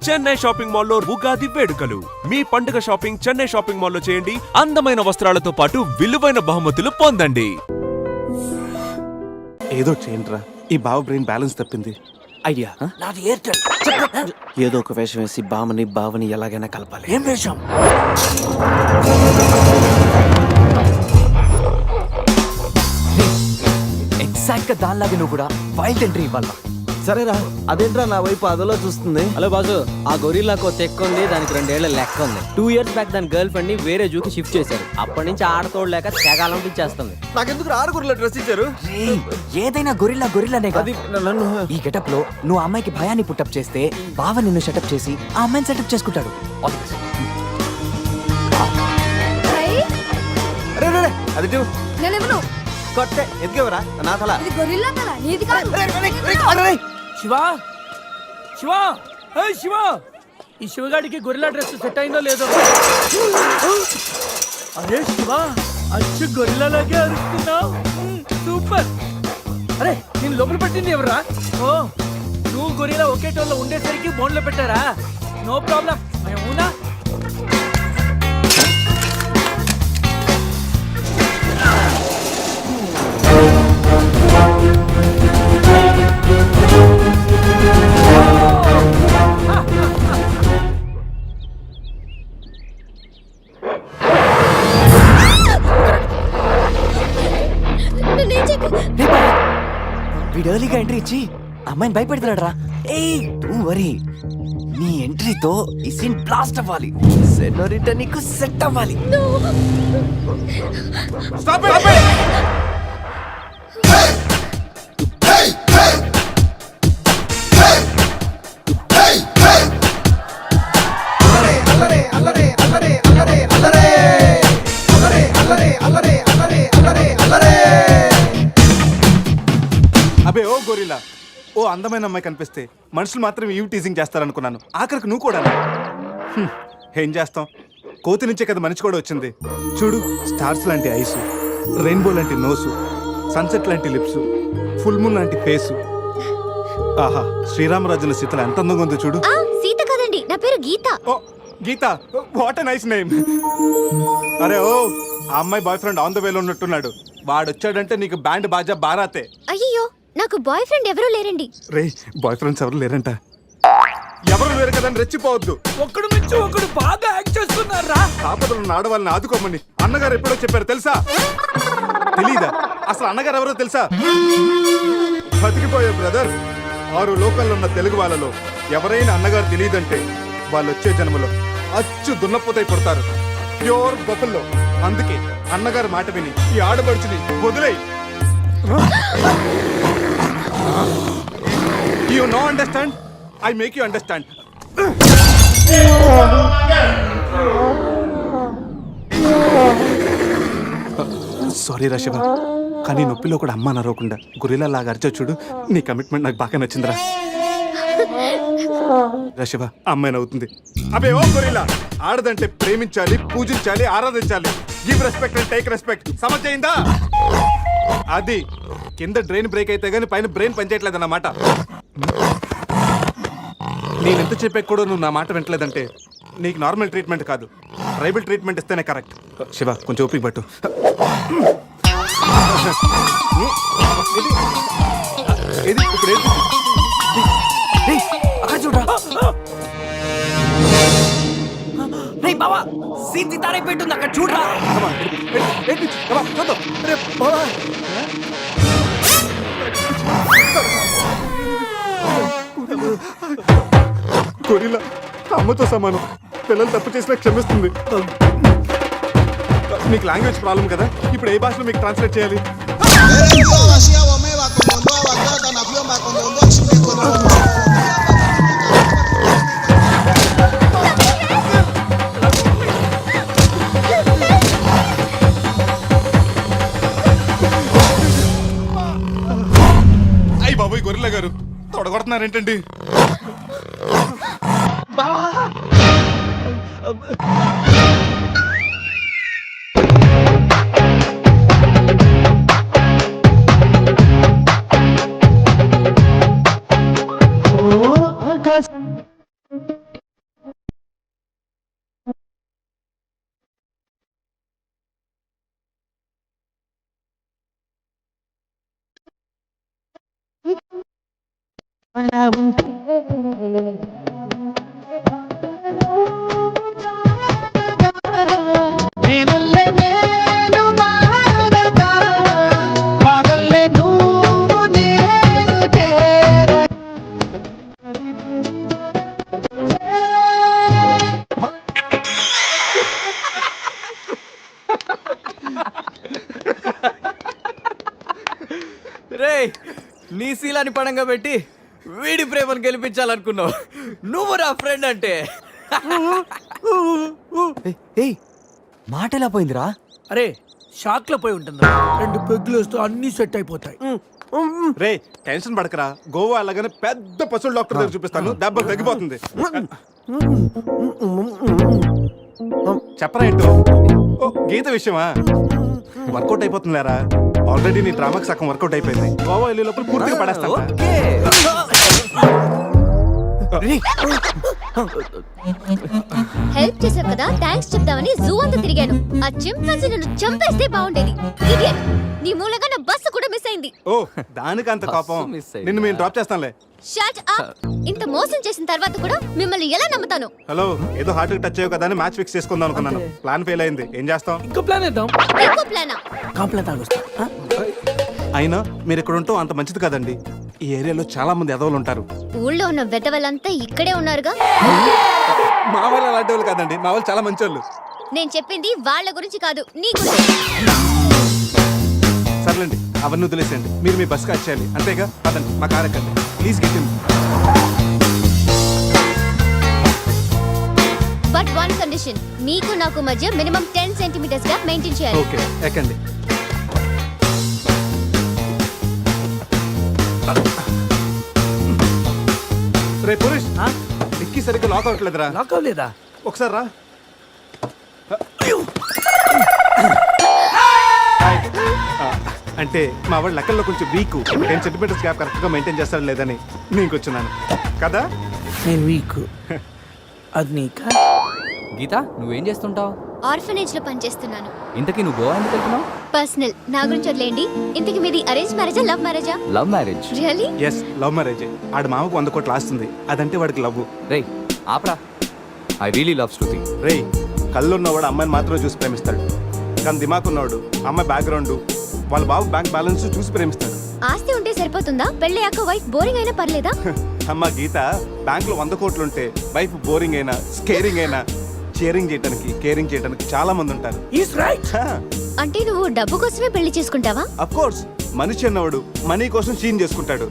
Chennai shopping మాల్లో ఉగాది వేడుకలు. మీ పండుగ షాపింగ్ చెన్నై షాపింగ్ మాల్లో చేయండి. అందమైన వస్త్రాలతో పాటు విలువైన బహుమతులు పొందండి. ఏదో చేయండిరా, ఈ బావ బ్రెయిన్ బ్యాలెన్స్ తప్పింది. ఐడియా నాది ఎయిర్టెల్. ఏదో ఒక వేషం వేసి బావని ఎలాగైనా కలపాలి. ఏం వేషం? ఎగ్జాక్ట్ గా దానిలాగే నువ్వు కూడా వైల్డ్ ఎంట్రీ ఇవ్వాలా. సరేరా, అదేంట్రా నా వైపు అదలో చూస్తుంది. హలో బాసు, ఆ గొరిల్లాకో తెక్క ఉంది, దానికి 2 ఏళ్ల లెక్క ఉంది. 2 years బ్యాక్ దాని గర్ల్ ఫ్రెండ్ ని వేరే జూకి షిఫ్ట్ చేశారు. అప్పటి నుంచి ఆడతోడలేక తెగాలంపించేస్తుంది. నాకెందుకు ఆరుగురులో డ్రెస్ ఇచ్చారు? ఏదైనా గొరిల్లానే అది నన్ను ఈ గెటప్ లో నువ్వు అమ్మాయికి భయాన్ని పుట్టప్ చేస్తే బావ నిన్ను సెటప్ చేసి ఆ అమ్మాయిని సెటప్ చేసుకుంటాడు. అరే రే, అది చూ నేనెవను? కొట్టే ఎదిగేవరా నా తల. ఇది గొరిల్లా తల, నీది కాదు. శివా శివా శివా, ఈ శివగాడికి గొరిల్లా డ్రెస్ సెట్ అయిందో లేదో. అరే శివా, అచ్చు గొరిల్లాలాగే అరుస్తున్నావు. సూపర్. అరే నేను లోపల పట్టింది ఎవరా? ఓ, నువ్వు గొరిల్లా ఒకే టోల్లో ఉండేసరికి బోన్లో పెట్టారా? నో ప్రాబ్లం, అవునా? వీడు ఎర్లీగా ఎంట్రీ ఇచ్చి అమ్మాయిని భయపెడుతున్నాడు రా. ఏయ్ డోంట్ వరీ, నీ ఎంట్రీతో ఈ సీన్ బ్లాస్ట్ అవ్వాలి. సెనోరిటా నీకు సెట్ అవ్వాలి. అబే ఓ గొరిల్లా, ఓ అందమైన అమ్మాయి కనిపిస్తే మనుషులు మాత్రం ఈవ్ టీజింగ్ చేస్తారనుకున్నాను. ఆఖరికి నువ్వు కూడా. ఏం చేస్తాం, కోతి నుంచే కదా మనిషి కూడా వచ్చింది. చూడు, స్టార్స్ లాంటి ఐస్, రెయిన్బో లాంటి నోసు, సన్సెట్ లాంటి లిప్స్, ఫుల్ మూన్ లాంటి ఫేసు. ఆహా, శ్రీరామరాజుల సీతలు ఎంత అందంగా ఉందో చూడు. సీత కదండి, నా పేరు గీత. ఓ గీత, వాట్ ఎ నైస్ నేమ్. అరే ఓ, ఆ అమ్మాయి బాయ్ ఫ్రెండ్ ఆన్ ద వేలో ఉన్నట్టున్నాడు. వాడు వచ్చాడంటే నీకు బ్యాండ్ బాజా బారాతే. అయ్యో, నాకు బాయ్ ఫ్రెండ్ ఎవరూ లేరండి. రే, బాయ్ ఫ్రెండ్స్ ఎవరు లేరంట. ఎవరు లేరు కదా అని రెచ్చిపోవద్దు. ఒకడు మించి ఒకడు బాగా యాక్ట్ చేస్తున్నారా? ఆపదలు ఉన్న ఆడవాళ్ళని ఆదుకోమని అన్నగారు ఎప్పుడో చెప్పారు తెలుసా? తెలీదా? అసలు అన్నగారు ఎవరో తెలుసా? బతికిపోయే బ్రదర్. 6 లోకల్లో ఉన్న తెలుగు వాళ్ళలో ఎవరైనా అన్నగారు తెలియదంటే వాళ్ళు వచ్చే జన్మలో అచ్చు దున్నపోతై పుడతారు. ప్యూర్ బఫల్లో. అందుకే అన్నగారు మాట విని ఈ ఆడబడుచుని వదిలేయి. You know understand, I make you understand. Sorry రా శివ, కానీ నొప్పిలో కూడా అమ్మ నరవకుండా గొరిల్లా లాగా అరిచా చూడు. నీ కమిట్మెంట్ నాకు బాగా నచ్చిందిరా. శివ, అమ్మాయి నవ్వుతుంది. అబే ఓ గొరిల్లా, ఆడదంటే ప్రేమించాలి, పూజించాలి, ఆరాధించాలి. Give respect and take respect. సమజైందా? అది కింద డ్రైన్ బ్రేక్ అయితే గానీ పైన బ్రెయిన్ పనిచేయట్లేదు అన్నమాట. నేను ఎంత చెప్పే కూడా నువ్వు నా మాట వింటలేదంటే నీకు నార్మల్ ట్రీట్మెంట్ కాదు, ట్రైబల్ ట్రీట్మెంట్ ఇస్తేనే కరెక్ట్. శివ, కొంచెం ఓపిక పట్టు. ఇది ఇప్పుడు అక్కడ చూడరా. బావా, సీన్ సితారే పెట్టుంది అక్కడ చూడరా. గొరిల్లా అమ్మతో సమానం. పిల్లలు తప్పు చేసినా క్షమిస్తుంది. మీకు లాంగ్వేజ్ ప్రాబ్లం కదా, ఇప్పుడు ఏ భాషలో మీకు ట్రాన్స్లేట్ చేయాలి? అయ్యి బాబోయ్, గొరిల్లా గారు తొడగొడుతున్నారేంటండి? రే నీ శీలాన్ని పడంగా పెట్టి వీడి ప్రేమను గెలిపించాలనుకున్నావు. నువ్వు నా ఫ్రెండ్ అంటే. ఏయ్ మాట ఎలా పోయిందిరా? అరే షాక్ లో పోయి ఉంటుంది. 2 పెగ్గులు వస్తూ అన్ని సెట్ అయిపోతాయి. రే టెన్షన్ పడకరా, గోవా అలాగనే పెద్ద పశువుల డాక్టర్ దగ్గర చూపిస్తాను, దెబ్బ తగ్గిపోతుంది. చెప్పరా ఏంటో? ఓ గీత విషయమా? వర్కౌట్ అయిపోతుందిలేరా, ఆల్రెడీ నీ డ్రామాకి సగం వర్కౌట్ అయిపోయింది. గోవా వెళ్ళే లోపల పూర్తిగా పడేస్తాను. ఓకే. హెల్ప్ చేసావు కదా, థ్యాంక్స్ చెప్దామని జూ అంతా తిరిగాను. ఆ చింపాంజీ నన్ను చంపేస్తే బాగుండేది. ఇడియట్, నీ మూలంగా నా బస్సు కూడా మిస్ అయింది. ఓ దానికి అంత కోపం? బస్సు మిస్ అయిందా? నిన్ను మేము డ్రాప్ చేస్తానులే. Shut up. ఇంత మోసం చేసిన తర్వాత కూడా మిమ్మల్ని ఎలా నమ్ముతాను? హలో, ఏదో హార్ట్ టచ్ అయ్యో కదా అని మ్యాచ్ ఫిక్స్ చేసుకుందాం అనుకున్నాను. ప్లాన్ ఫెయిల్ అయింది, ఏం చేస్తాం? ఇంకో ప్లాన్ వేద్దాం. ఇంకో ప్లానా? కాంప్లైంట్ తాగొస్తా. అయినా మీరు ఇక్కడ ఉంటాం అంత మంచిది కదండి. ఈ ఏరియాలో చాలా మంది ఎదవలు ఉంటారు. ఊళ్ళో ఉన్న వెధవలంతా ఇక్కడే ఉన్నారుగా. మా వాళ్ళు అలాంటి వాళ్ళు కాదండి, మా వాళ్ళు చాలా మంచి వాళ్ళు. నేను చెప్పింది వాళ్ళ గురించి కాదు, నీ గురించి. సర్లేండి, అవన్నీ వదిలేసేయండి. మీరు మీ బస్కి వచ్చేయాలి అంతేగా? పదండి, మా కార్ ఎక్కండి please. Get in. But one condition, మీకు నాకు మధ్య మినిమం 10 సెంటీమీటర్స్ గా మెయింటైన్ చేయాలి. ఓకే ఎక్కండి. రే పురుష్, డిక్కీ సరిగ్గా లాక్ అవ్వట్లేదురా. లాక్ అవ్వలేదా? ఒకసారి రా. అంటే మా వాడు లెక్కల్లో కొంచెం వీక్, 10 సెంటీమీటర్స్ గ్యాప్ కరెక్ట్గా మెయింటైన్ చేస్తాడు లేదని నేను వచ్చున్నాను కదా. నేను వీక్. అది నీకా? గీత నువ్వేం చేస్తుంటావు? ఆర్ఫనేజ్ లో పనిచేస్తున్నాను. ఇంతకీ నువ్వు గోవా ఎందుకు వెళ్తున్నావు? పర్సనల్, నా గురించి వదిలేండి. ఇంతకి మీది అరేంజ్ మ్యారేజా, లవ్ మ్యారేజా? Love marriage. Really? Yes, love marriage. ఆడు మామకు 100 కోట్లు ఆస్తుంది, అదంటే వాడికి లవ్. రే ఆపరా, ఐ రియలీ లవ్ శృతి. రే కళ్ళున్నవాడు అమ్మాయిని మాత్రమే చూసి ప్రేమిస్తాడు, కానీ దిమాక్ ఉన్నవాడు అమ్మాయి బ్యాక్గ్రౌండ్, వాళ్ళ బాబు బ్యాంక్ బ్యాలెన్స్ చూసి ప్రేమిస్తాడు. ఆస్తి ఉంటే సరిపోతుందా? పెళ్ళయ్యాక వైఫ్ బోరింగ్ అయినా పర్లేదా? అమ్మ గీత, బ్యాంక్ లో 100 కోట్లు ఉంటే వైఫ్ బోరింగ్ అయినా స్కేరింగ్ అయినా షేరింగ్ చేయడానికి కేరింగ్ చేయడానికి చాలా మంది ఉంటారు. Is right. అంటే నువ్వు డబ్బు కోసమే పెళ్లి చేసుకుంటావా? అఫ్ కోర్స్, మనిషి అన్నవాడు మనీ కోసం చీన్ చేసుకుంటాడు.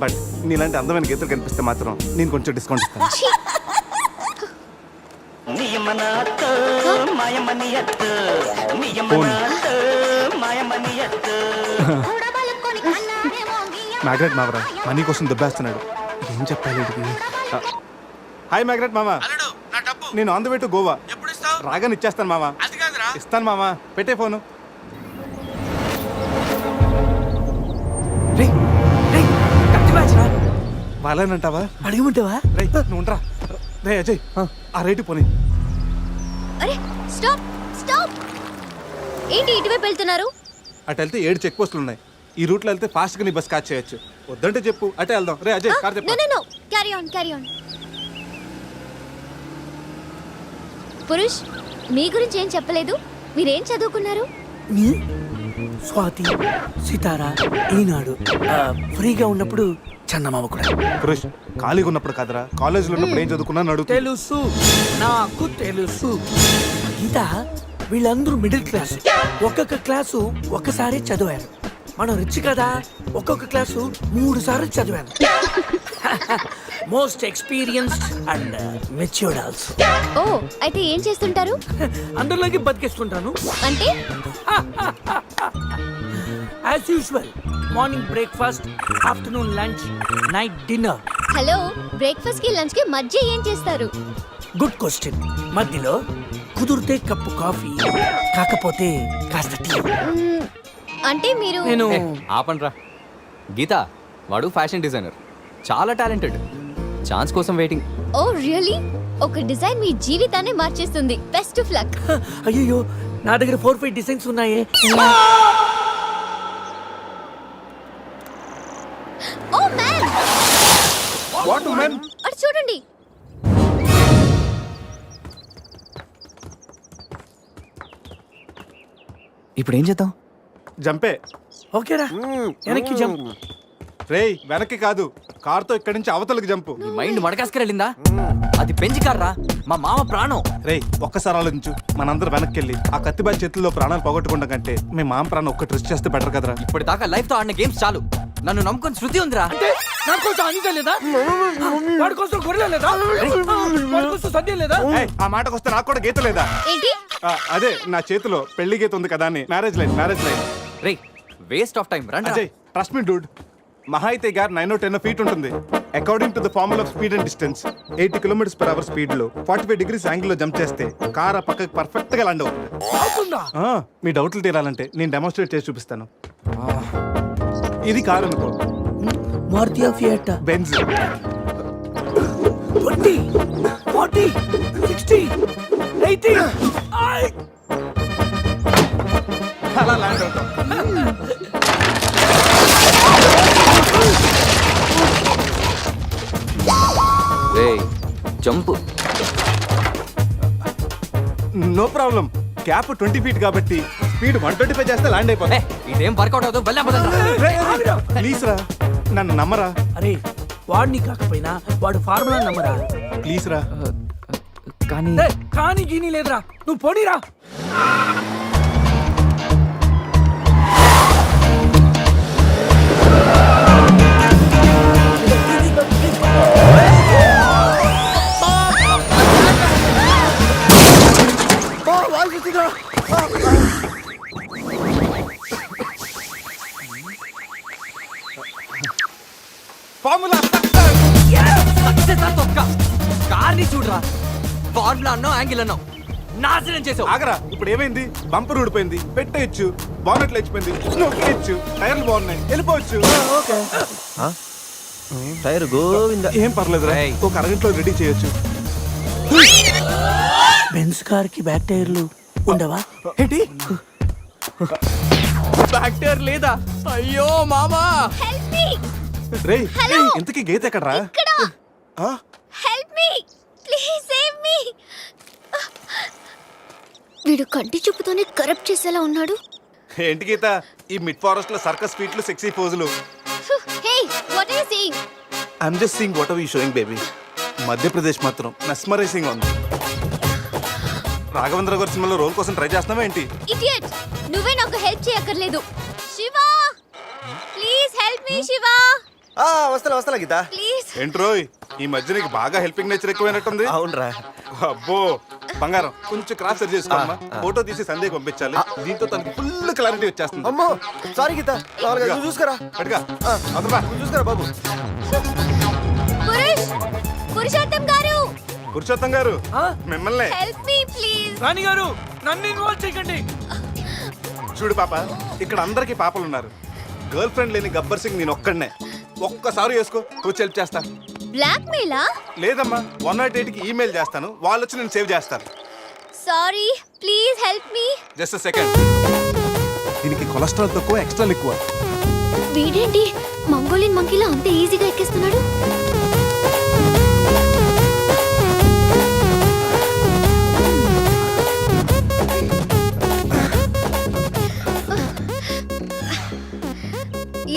బట్ నీలాంటి అందమైన గీతలు కనిపిస్తే మాత్రం నేను కొంచెం డిస్కౌంట్ ఇస్తాను. ఛీ! ఫోన్. మ్యాగ్రెట్ మావరా మనీ కోసం దుబ్బేస్తున్నాడు, ఏం చెప్పాలి వీడికి? హాయ్ మ్యాగ్రెట్ మామా, నేను on the way to Goa. రాగానే ఇచ్చేస్తాను మామా. ఇస్తాను మామా, పెట్టే ఫోను. రే రే కత్తి మ్యాచ్ రా. వాళ్ళేనంటావా? అడగమంటావా? రే నువ్వు ఉండరా. రే అజయ్, ఆ రేటు పోనీ. అరే స్టాప్ స్టాప్! ఏంటి ఇటువైపు వెళ్తున్నారు? అటు వెళ్తే 7 చెక్ పోస్టులు ఉన్నాయి. ఈ రూట్లో వెళ్తే ఫాస్ట్గా నీ బస్ క్యాచ్ చేయొచ్చు. వద్దంటే చెప్పు, అటే వెళ్దాం. రే అజయ్, కార్ నో చెప్పు. No no, carry on carry on. Purush, మీ గురించి ఏం చెప్పలేదు. మీరేం చదువుకున్నారు? స్వాతి, సితారా, ఈనాడు. ఫ్రీగా ఉన్నప్పుడు చందమామ కూడా. పురుష్, ఖాళీగా ఉన్నప్పుడు కాదరా, కాలేజీలో ఉన్నప్పుడు ఏం చదువుకున్నాను అడుగు. తెలుసు, నాకు తెలుసు. గీత, వీళ్ళందరూ మిడిల్ క్లాస్. ఒక్కొక్క క్లాసు ఒక్కసారి చదివారు. మనం రిచ్ కదా, ఒక్కొక్క క్లాసు 3 సార్లు చదివాను. Most experienced and matured also. ఓ, అయితే ఏం చేస్తుంటారు? అందరిలోకి బతికేస్తుంటాను. అంటే as usual, morning breakfast, afternoon lunch, night dinner. Hello, breakfast కి లంచ్ కి మధ్య ఏం చేస్తారు? Good question. మధ్యలో కుదిరితే కప్పు కాఫీ, కాకపోతే కాస్త టీ. మ్మ్, అంటే మీరు నేను ఆపండ్రా. గీత వాడు ఫ్యాషన్ డిజైనర్, చాలా టాలెంటెడ్. ఛాన్స్ కోసం వెయిటింగ్. ఓ రియల్లీ? ఒక డిజైన్ మీ జీవితాన్ని మార్చేస్తుంది. Best of luck. అయ్యో, నా దగ్గర 4-5 డిజైన్స్ ఉన్నాయే. ఓ మ్యాన్, చూడండి. ఇప్పుడు ఏం చేద్దాం? జంపే. ఓకేరా వెనక్కి జంప్. రేయ్ వెనక్కి కాదు, కార్తో ఇక్కడి నుంచి అవతలకి జంపు. నీ మైండ్ మడకాసుకెళ్ళిందా? అది పెంచి కార్రా, మా మామ ప్రాణం. రేయ్ ఒక్కసారి ఆలోచించు, మనందరం వెనక్కి వెళ్ళి ఆ కత్తిబాయి చేతుల్లో ప్రాణాలు పోగొట్టుకుంటాం కంటే మీ మామ ప్రాణం ఒక్కటి రిస్క్ చేస్తే బెటర్ కదరా. ఇప్పటిదాకా లైఫ్ తో ఆడిన గేమ్స్ చాలు. నన్ను నమ్ముకొని శృతి ఉందిరా. అంటే నా కోసం అనిత లేదా? వాడి కోసం గొర్రెల లేదా? వాడి కోసం సద్య లేదా? ఏయ్, ఆ మాటకు వస్తే నాకు కూడా గీత లేదా? ఏంటి? అదే నా చేతిలో పెళ్లి గీత ఉంది కదా అని. Marriage line. Ray waste of time. రండి. అజయ్ ట్రస్ట్ మీ డూడ్, మహా అయితే గారు 9-10 ఫీట్ ఉంటుంది. According to the formula of speed and distance 80 km/h speed లో 45 degrees యాంగిల్ లో జంప్ చేస్తే కార్ ఆ పక్కకి పర్ఫెక్ట్ గా ల్యాండ్ అవుతుంది. అవుతుందా? మీ డౌట్లు తీరాలంటే నేను డెమోన్స్ట్రేట్ చేసి చూపిస్తాను. ఇది కార్ అనుకో, మారుతి ఫియట్. బెంజ్. 20 40 60 80 అలా ల్యాండ్ అవుతాం. రే jump. No problem, gap 20 feet కాబట్టి స్పీడ్ 125 చేస్తే ల్యాండ్ అయిపోతా. ఇదేం వర్కౌట్ అవుతుంది. వెళ్ళా ప్లీజ్ రా, నన్ను నమ్మరా. అరే వాడిని కాకపోయినా వాడు ఫార్ములా నమ్మరా. ప్లీజ్ రా. కానీ కానీ గీని లేదురా, నువ్వు పోనీరా. ఫార్ములా కార్ని చూడరా. ఫార్ములా అన్నావు, యాంగిల్ అన్నావు, నాశనం చేసావు. ఆగరా, ఇప్పుడు ఏమైంది? బంపర్ ఊడిపోయింది, పెట్టేయచ్చు. బానెట్ లేచిపోయింది, నొక్కేయచ్చు. టైర్లు బాగున్నాయి, వెళ్ళిపోవచ్చు. టైర్ గోవింద. ఏం పర్లేదు రా, ఏయ్. ఒక అరగంటలో రెడీ చేయొచ్చు. బెంజ్ కార్ కి బ్యాక్ టైర్లు ఉండవా? ఏంటి బ్యాక్టీరియా లేదా? అయ్యో మామా. Help me. రేయ్ హలో. ఇంతకీ గీత ఎక్కడరా? ఇక్కడ. ఆ? Help me please, save me. వీడు కంటి చూపుతోనే కరప్ట్ చేసేలా ఉన్నాడు. ఏంటి గీత ఈ మిడ్ ఫారెస్ట్ లో సర్కస్ ఫీట్లు, సెక్సీ పోజులు? Hey what are you saying? I'm just seeing what are you showing baby. Madhya Pradesh మాత్రం మెస్మరైజింగ్ ఉంది. రాఘవేంద్ర గారి సినిమాలో రోల్ కోసం ట్రై చేస్తున్నావా ఏంటి? ఇడియట్, నువ్వే నాకు హెల్ప్ చేయక్కర్లేదు. Shiva please help me. Shiva వస్తా గీత. ప్లీజ్. ఏంట్రోయ్ ఈ మధ్య నీకు బాగా హెల్పింగ్ నేచర్ ఎక్కువైనట్టుంది. అవునరా. అబ్బో బంగారం, కొంచెం క్రాస్ సెర్చ్ చేసుకోమ్మా. ఫోటో తీసి సందేహ్ పంపించాలి. దీంతో తనకి ఫుల్ క్లారిటీ వచ్చేస్తుంది. అమ్మో సారీ గీత. చూసుకురా పట్టుగా అదరా. చూసుకురా బాబు. పురుషోత్తం గారు, పురుషోత్తం గారు ఆ? మిమ్మల్ని. Help me please. రాణి గారు నన్ను ఇన్వాల్వ్ చేయకండి. చూడు పాప, ఇక్కడ అందరికి పాపలు ఉన్నారు. గర్ల్ ఫ్రెండ్ లేని గబ్బర్ సింగ్ నేను ఒక్కడనే. ఒక్కసారి వేసుకో, వచ్చి హెల్ప్ చేస్తా. బ్లాక్ మెయిలా? లేదమ్మా, 108కి ఈమెయిల్ చేస్తాను, వాళ్ళు వచ్చి నేను సేవ్ చేస్తాను. Sorry please help me. Just second. దీనికి కొలెస్ట్రాల్ తక్కువ, ఎక్స్ట్రా ఎక్కువ. వీడేంటి మంగోలియన్ మంకీలా అంత ఈజీగా ఎక్కిస్తున్నాడు?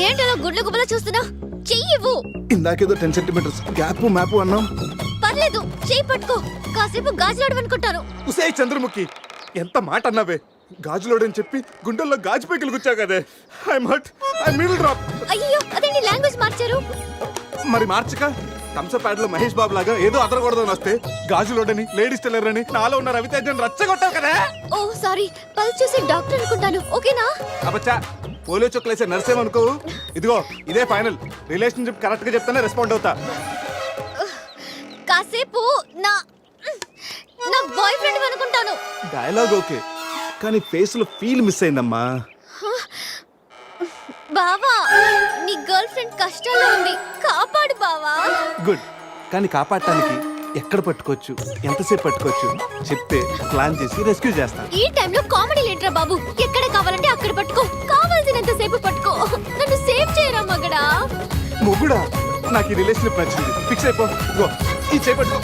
ఏంటో గుడ్ల గుబల చూస్తున్నా? చెయ్యివ్వు. ఇందాకేదో 10 centimeters గ్యాప్ మ్యాప్ అన్నాం. పర్లేదు, చెయ్యి పట్టుకో. కాసేపు గాజులాడు అనుకుంటాను. ఉసే చంద్రముఖి, ఎంత మాట అన్నావే. గాజులోడని చెప్పి గుండెల్లో గాజు పైకలు గుచ్చా కదే. I'm hurt, I middle drop. అయ్యో అదేంటి లాంగ్వేజ్ మార్చారు? మరి మార్చక థమ్సప్ ప్యాడ్ లో మహేష్ బాబు లాగా ఏదో అదరకూడదని వస్తే గాజులోడని, లేడీస్ టైలర్ అని, నాలో ఉన్న రవితేజన్ రచ్చగొట్టావు కదా. ఓ సారీ, పల్స్ చూసి డాక్టర్ అనుకుంటాను. ఓకేనా? అబ్బచ్చా, పోలియో చుక్కలేసే నర్సేమనుకోవు. ఇదిగో ఇదే ఫైనల్. రిలేషన్షిప్ కరెక్ట్ గా చెప్తానే రెస్పాండ్ అవుతా. కాసేపు నా నా బాయ్ ఫ్రెండ్ అనుకుంటాను. డైలాగ్ ఓకే, కానీ ఫేస్ లో ఫీల్ మిస్ అయిందమ్మా. బావా, నీ గర్ల్ ఫ్రెండ్ కష్టాల్లో ఉంది, కాపాడు బావా. గుడ్, కానీ కాపాడటానికి ఎక్కడ పట్టుకోవచ్చు, ఎంతసేపు పట్టుకోవచ్చు చెప్తే ప్లాన్ చేసి రెస్క్యూ చేస్తాను. ఈ టైంలో కామెడీ లేంట్రా బాబు. ఎక్కడ కావాలంటే అక్కడ పట్టుకో, కావాల్సినంత సేపు పట్టుకో. నన్ను సేవ్ చేయరా మగడా. మొగుడా నాకు ఈ రిలేషన్ నచ్చింది. ఫిక్స్ అయిపో. ఇదిగో, ఈ చేపట్టు.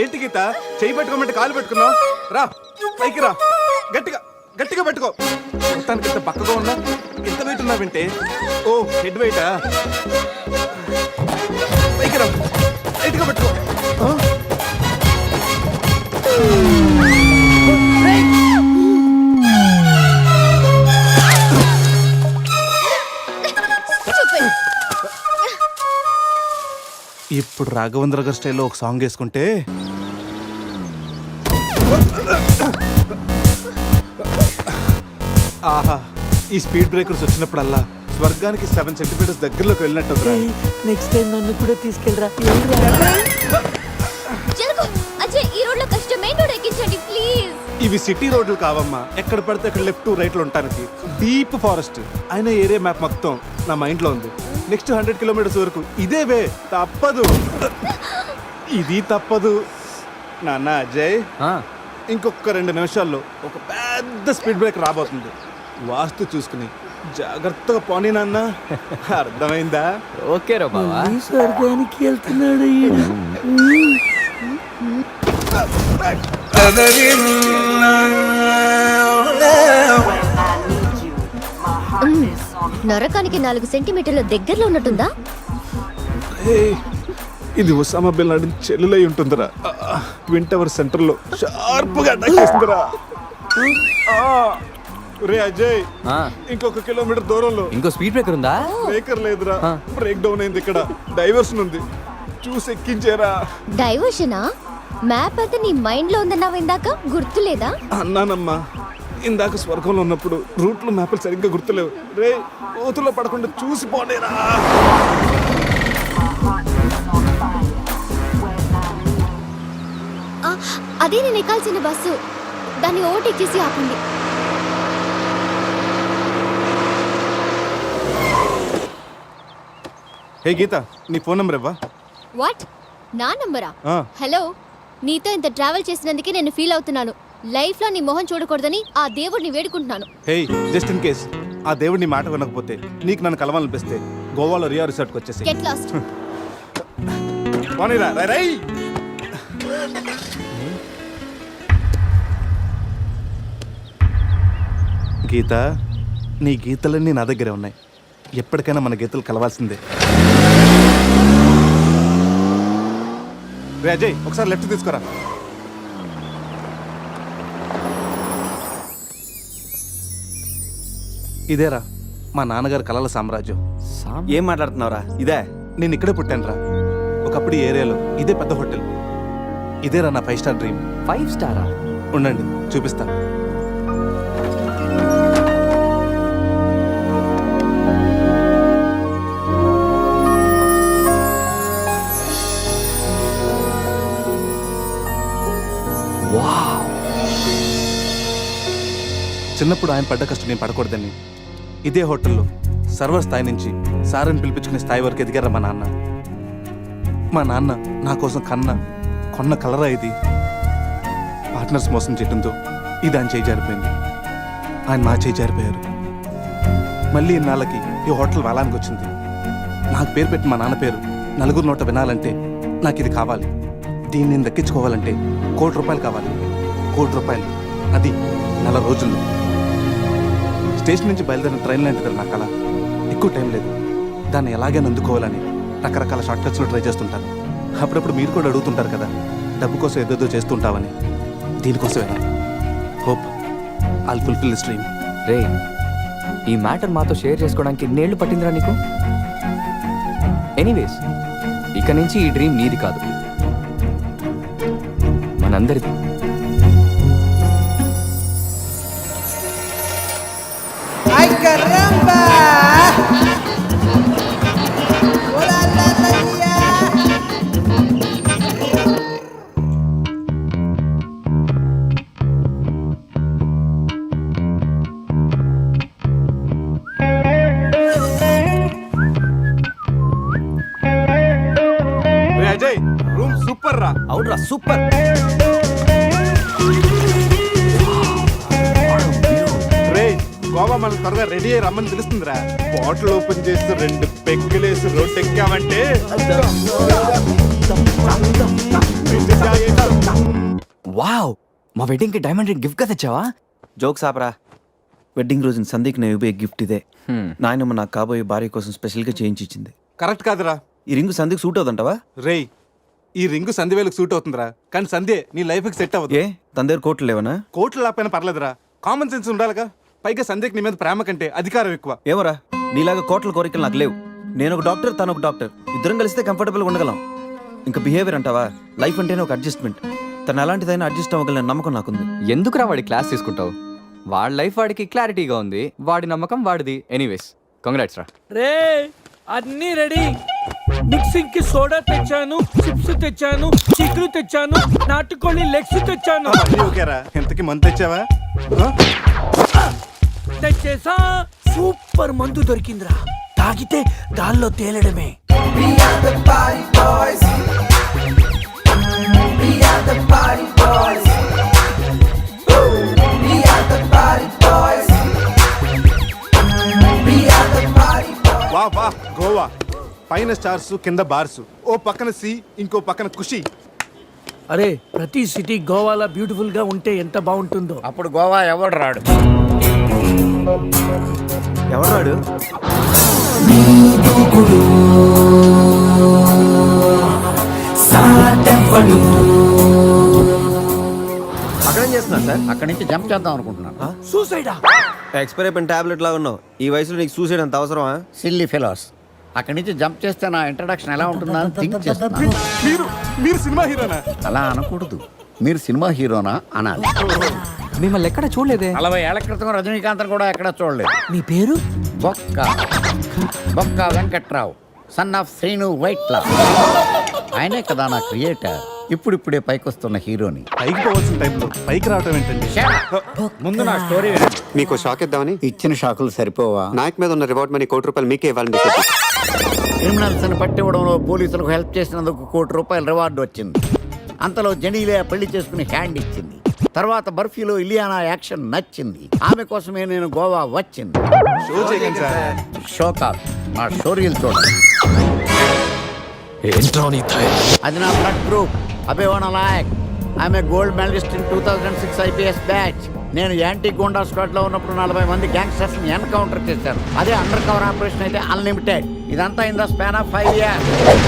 ఏంటి గీత, చేయి పట్టుకోమంటే కాలు పెట్టుకున్నావు? రా పైకి రా, గట్టిగా గట్టిగా పెట్టుకో. మొత్తానికి ఇంత పక్కగా ఉన్నా, ఎంత వెయిట్ ఉన్నా వింటే. ఓ హెడ్ వెయిటా? పైకి రా, గట్టిగా పెట్టుకో. ఇప్పుడు రాఘవేంద్ర గారి స్టైల్లో ఒక సాంగ్ వేసుకుంటే ఆహా, ఈ స్పీడ్ బ్రేకర్స్ వచ్చినప్పుడల్లా స్వర్గానికి 7 సెంటీమీటర్స్ దగ్గరలోకి వెళ్ళినట్టు. నెక్స్ట్ టైం నన్ను కూడా తీసుకెళ్ళరా. జరుగు అజయ్, ఈ రోడ్ లో కష్టం, మెయిన్ రోడ్ ఎక్కించండి ప్లీజ్. ఇవి సిటీ రోడ్లు కావమ్మా, ఎక్కడ పడితే అక్కడ లెఫ్ట్ రైట్లు ఉండటానికి. డీప్ ఫారెస్ట్ అయిన ఏరియా మ్యాప్ మొత్తం నా మైండ్ లో ఉంది. నెక్స్ట్ 100 కిలోమీటర్స్ వరకు ఇదే వే, తప్పదు. ఇది తప్పదు నాన్న. అజయ్, ఇంకొక 2 నిమిషాల్లో ఒక పెద్ద స్పీడ్ బ్రేక్ రాబోతుంది. వాస్తు చూసుకుని జాగ్రత్తగా పోనీ నాన్న. అర్థమైందా? ఓకే రా బావా. స్వర్గానికి వెళ్తున్నాడు ఈయన. నరకానికి 4 సెంటీమీటర్ల దగ్గరలో ఉన్నట్టుందా? ఏయ్, ఇది ఒసామా బిన్ లాడెన్ చెల్లులై ఉంటుందిరా. ట్విన్ టవర్ సెంటర్ లో షార్ప్ గా అటాక్ చేస్తుందిరా. రే అజయ్, ఇంకొక కిలోమీటర్ దూరంలో ఇంకో స్పీడ్ బ్రేకర్ ఉందా? బ్రేకర్ లేదురా, బ్రేక్ డౌన్ అయింది. ఇక్కడ డైవర్షన్ ఉంది, చూసి ఎక్కించేరా. డైవర్షనా? మ్యాప్ అయితే నీ మైండ్ లో ఉందన్నావు ఇందాక, గుర్తులేదా? అన్నానమ్మా, ఇందాక స్వర్గంలో ఉన్నప్పుడు రూట్లో మ్యాప్లు సరిగ్గా గుర్తులేవు. రే, కోతులో పడకుండా చూసి పోనేరా. అదే నేను ఎక్కాల్సిన బస్సు, దాన్ని ఓవర్టేక్ చేసి ఆపండి. హే గీత, నీ ఫోన్ నెంబర్ ఇవ్వా? వాట్? నా నంబరా? ఆ. హలో, నీతో ఇంత ట్రావెల్ చేసినందుకే నేను ఫీల్ అవుతున్నాను. లైఫ్ లో నీ మొహం చూడకూడదని ఆ దేవుడిని వేడుకుంటున్నాను. హే, జస్ట్ ఇన్ కేస్ ఆ దేవుడి మాట వినకపోతే, నీకు నన్ను కలవాలనిపిస్తే గోవాలో రియా రిసార్ట్కి వచ్చేసి గెట్ లాస్ట్. పోనీరా, రై రై. గీత, నీ గీతలన్నీ నా దగ్గరే ఉన్నాయి. ఎప్పటికైనా మన గీతలు కలవాల్సిందే. రే అజయ్, ఒకసారి లెఫ్ట్ తీసుకురా. ఇదేరా మా నాన్నగారి కలల సామ్రాజ్యం. ఏం మాట్లాడుతున్నావురా? ఇదే నేను ఇక్కడే పుట్టానురా. ఒకప్పుడు ఈ ఏరియాలో ఇదే పెద్ద హోటల్. ఇదేరా నా 5 స్టార్ డ్రీమ్. 5 స్టారా? ఉండండి, చూపిస్తా. చిన్నప్పుడు ఆయన పడ్డ కష్టం నేను పడకూడదని ఇదే హోటల్లో సర్వర్ స్థాయి నుంచి సారని పిలిపించుకునే స్థాయి వరకు ఎదిగారా మా నాన్న. మా నాన్న నా కోసం కొన్న కలరా ఇది. పార్ట్నర్స్ మోసం చేయడంతో ఇది ఆయన చేయి జారిపోయింది. ఆయన మా చేయి జారిపోయారు. మళ్ళీ ఇన్నాళ్ళకి ఈ హోటల్ వేలానికి వచ్చింది. నాకు పేరు పెట్టి మా నాన్న పేరు నలుగురు నోట వినాలంటే నాకు ఇది కావాలి. దీన్ని నేను దక్కించుకోవాలంటే ₹1,00,00,000 కావాలి. ₹1,00,00,000, అది 4 రోజుల్లో. స్టేషన్ నుంచి బయలుదేరిన ట్రైన్ లాంటిది నా కళ. ఎక్కువ టైం లేదు, దాన్ని ఎలాగైనా అందుకోవాలని రకరకాల షార్ట్ కట్స్లో ట్రై చేస్తుంటాను. అప్పుడప్పుడు మీరు కూడా అడుగుతుంటారు కదా, డబ్బు కోసం ఏదేదో చేస్తుంటావని. దీనికోసమేనా? Hope I'll fulfil this dream. రే, ఈ మ్యాటర్ మాతో షేర్ చేసుకోవడానికి ఎన్నేళ్ళు పట్టిందిరా నీకు? ఎనీవేస్, ఇక నుంచి ఈ డ్రీమ్ నీది కాదు, మనందరిది. అజయ్, రూమ్ సూపర్ రా. అవునరా, సూపర్. గోవా మనం త్వరగా రెడీ అయ్యి రమ్మని పిలుస్తుందిరా. బాటిల్ ఓపెన్ చేస్తూ 2 పెగ్గులేసి రోడ్ ఎక్కామంటే వావ్, మా వెడ్డింగ్ కి డైమండ్ రింగ్ గిఫ్ట్ గా తెచ్చావా? జోక్స్ ఆపరా. వెడ్డింగ్ రోజున సందీక్ నేను ఇవ్వే గిఫ్ట్ ఇదే. నాయనమ్మ నాకు కాబోయే భార్య కోసం స్పెషల్గా చేయించి ఇచ్చింది. కరెక్ట్ కాదురా. ఈ రింగు సందీక్ సూట్ అవుతుంటావా? రేయ్, ఈ రింగు సంధ్యవేలకు సూట్ అవుతుందిరా, కానీ సంధ్య నీ లైఫ్కి సెట్ అవ్వదు. ఏ తన దగ్గర కోట్లు లేవనా? కోట్లు లేకపోయినా పర్లేదురా, కామన్ సెన్స్ ఉండాలిగా. పైగా సంధ్యకి నీ మీద ప్రేమ కంటే అధికారం ఎక్కువ. ఏమోరా, నీలాగా కోట్ల కోరికలు నాకు లేవు. నేను ఒక డాక్టర్, తను ఒక డాక్టర్, ఇద్దరం కలిస్తే కంఫర్టబుల్గా ఉండగలం. ఇంకా బిహేవియర్ అంటావా? లైఫ్ అంటేనే ఒక అడ్జస్ట్మెంట్. తను ఎలాంటిదైనా అడ్జస్ట్ అవ్వగలని నమ్మకం నాకుంది. ఎందుకురా వాడి క్లాస్ తీసుకుంటావు? వాడి లైఫ్ వాడికి క్లారిటీగా ఉంది, వాడి నమ్మకం వాడిది. ఎనీవేస్, కంగ్రాట్స్ రా. రే అన్నీ రెడీ. మిక్సింగ్ కి సోడా తెచ్చాను, చిప్స్ తెచ్చాను, చిక్కులు తెచ్చాను, నాటుకోళ్ళి లెగ్స్ తెచ్చాను. అన్నీ ఓకేరా. ఎంతకి మంత్ తెచ్చావా? తెచ్చేసా. సూపర్ మందు దొరికిందిరా, తాగితే గాల్లో తేలడమే. వా వా గోవా, పైన స్టార్స్ కింద బార్స్, ఓ పక్కన సీ ఇంకో పక్కన ఖుషి. అరే ప్రతి సిటీ గోవాలో బ్యూటిఫుల్ గా ఉంటే ఎంత బాగుంటుందో. అప్పుడు గోవా ఎవడు రాడు. ఎవరాడు? అక్కడేం చేస్తున్నా సార్? అక్కడి నుంచి జంప్ చేద్దాం అనుకుంటున్నాను. సూసైడా? ఎక్స్పైర్ అయిపోయిన టాబ్లెట్ లాగా ఉన్నావు. ఈ వయసులో నీకు సూసైడ్ అంత అవసరమా? Silly fellows. అక్కడి నుంచి జంప్ చేస్తే నా ఇంట్రడక్షన్ ఎలా ఉంటుందా అని థింక్ చేస్తున్నాను. మీరు సినిమా హీరోనా? అలా అనకూడదు, మీరు సినిమా హీరోనా అనాలి. మిమ్మల్ని ఎక్కడ చూడలేదే. 40 ఏళ్ల క్రితం రజనీకాంత్ కూడా ఎక్కడ చూడలేదు. మీ పేరు? బొక్క బొక్క వెంకట్రావు, సన్ ఆఫ్ శ్రీను వైట్లా. ఆయనే కదా నా క్రియేటర్. ఇప్పుడిప్పుడే పైకొస్తున్న హీరోని. పైకి పోవాల్సిన టైంలో పైకి రావటం ఏంటండి? ముందు నా స్టోరీ వినండి. మీకు షాక్ ఇద్దామని ఇచ్చిన షాకులు సరిపోవా? నాయక్ మీద ఉన్న రివార్డ్ మనీ ₹1 మీకే ఇవ్వాలని డిసైడ్ చేశాను. క్రిమినల్స్ ని పట్టివ్వడంలో పోలీసులకు హెల్ప్ చేసినందుకు ₹1 రివార్డు వచ్చింది. అంతలో జనీలే పెళ్లి చేసుకుని హ్యాండ్ ఇచ్చింది. తర్వాత బర్ఫీలో ఇలియానా యాక్షన్ నచ్చింది. ఆమె కోసమే నేను గోవా వచ్చింది. షో చేయకండి సార్. షో కాదు, నా స్టోరీలు చూడండి. అది నా బ్లడ్ గ్రూప్. అభివాన లాయక్. ఆమె gold medalist in 2006 IPS batch. నేను యాంటీ గోండా స్క్వాడ్ లో ఉన్నప్పుడు 40 మంది గ్యాంగ్స్టర్స్ ని ఎన్కౌంటర్ చేశాను. అదే అండర్ కవర్ ఆపరేషన్ అయితే అన్లిమిటెడ్. ఇదంతా in the span of 5 years.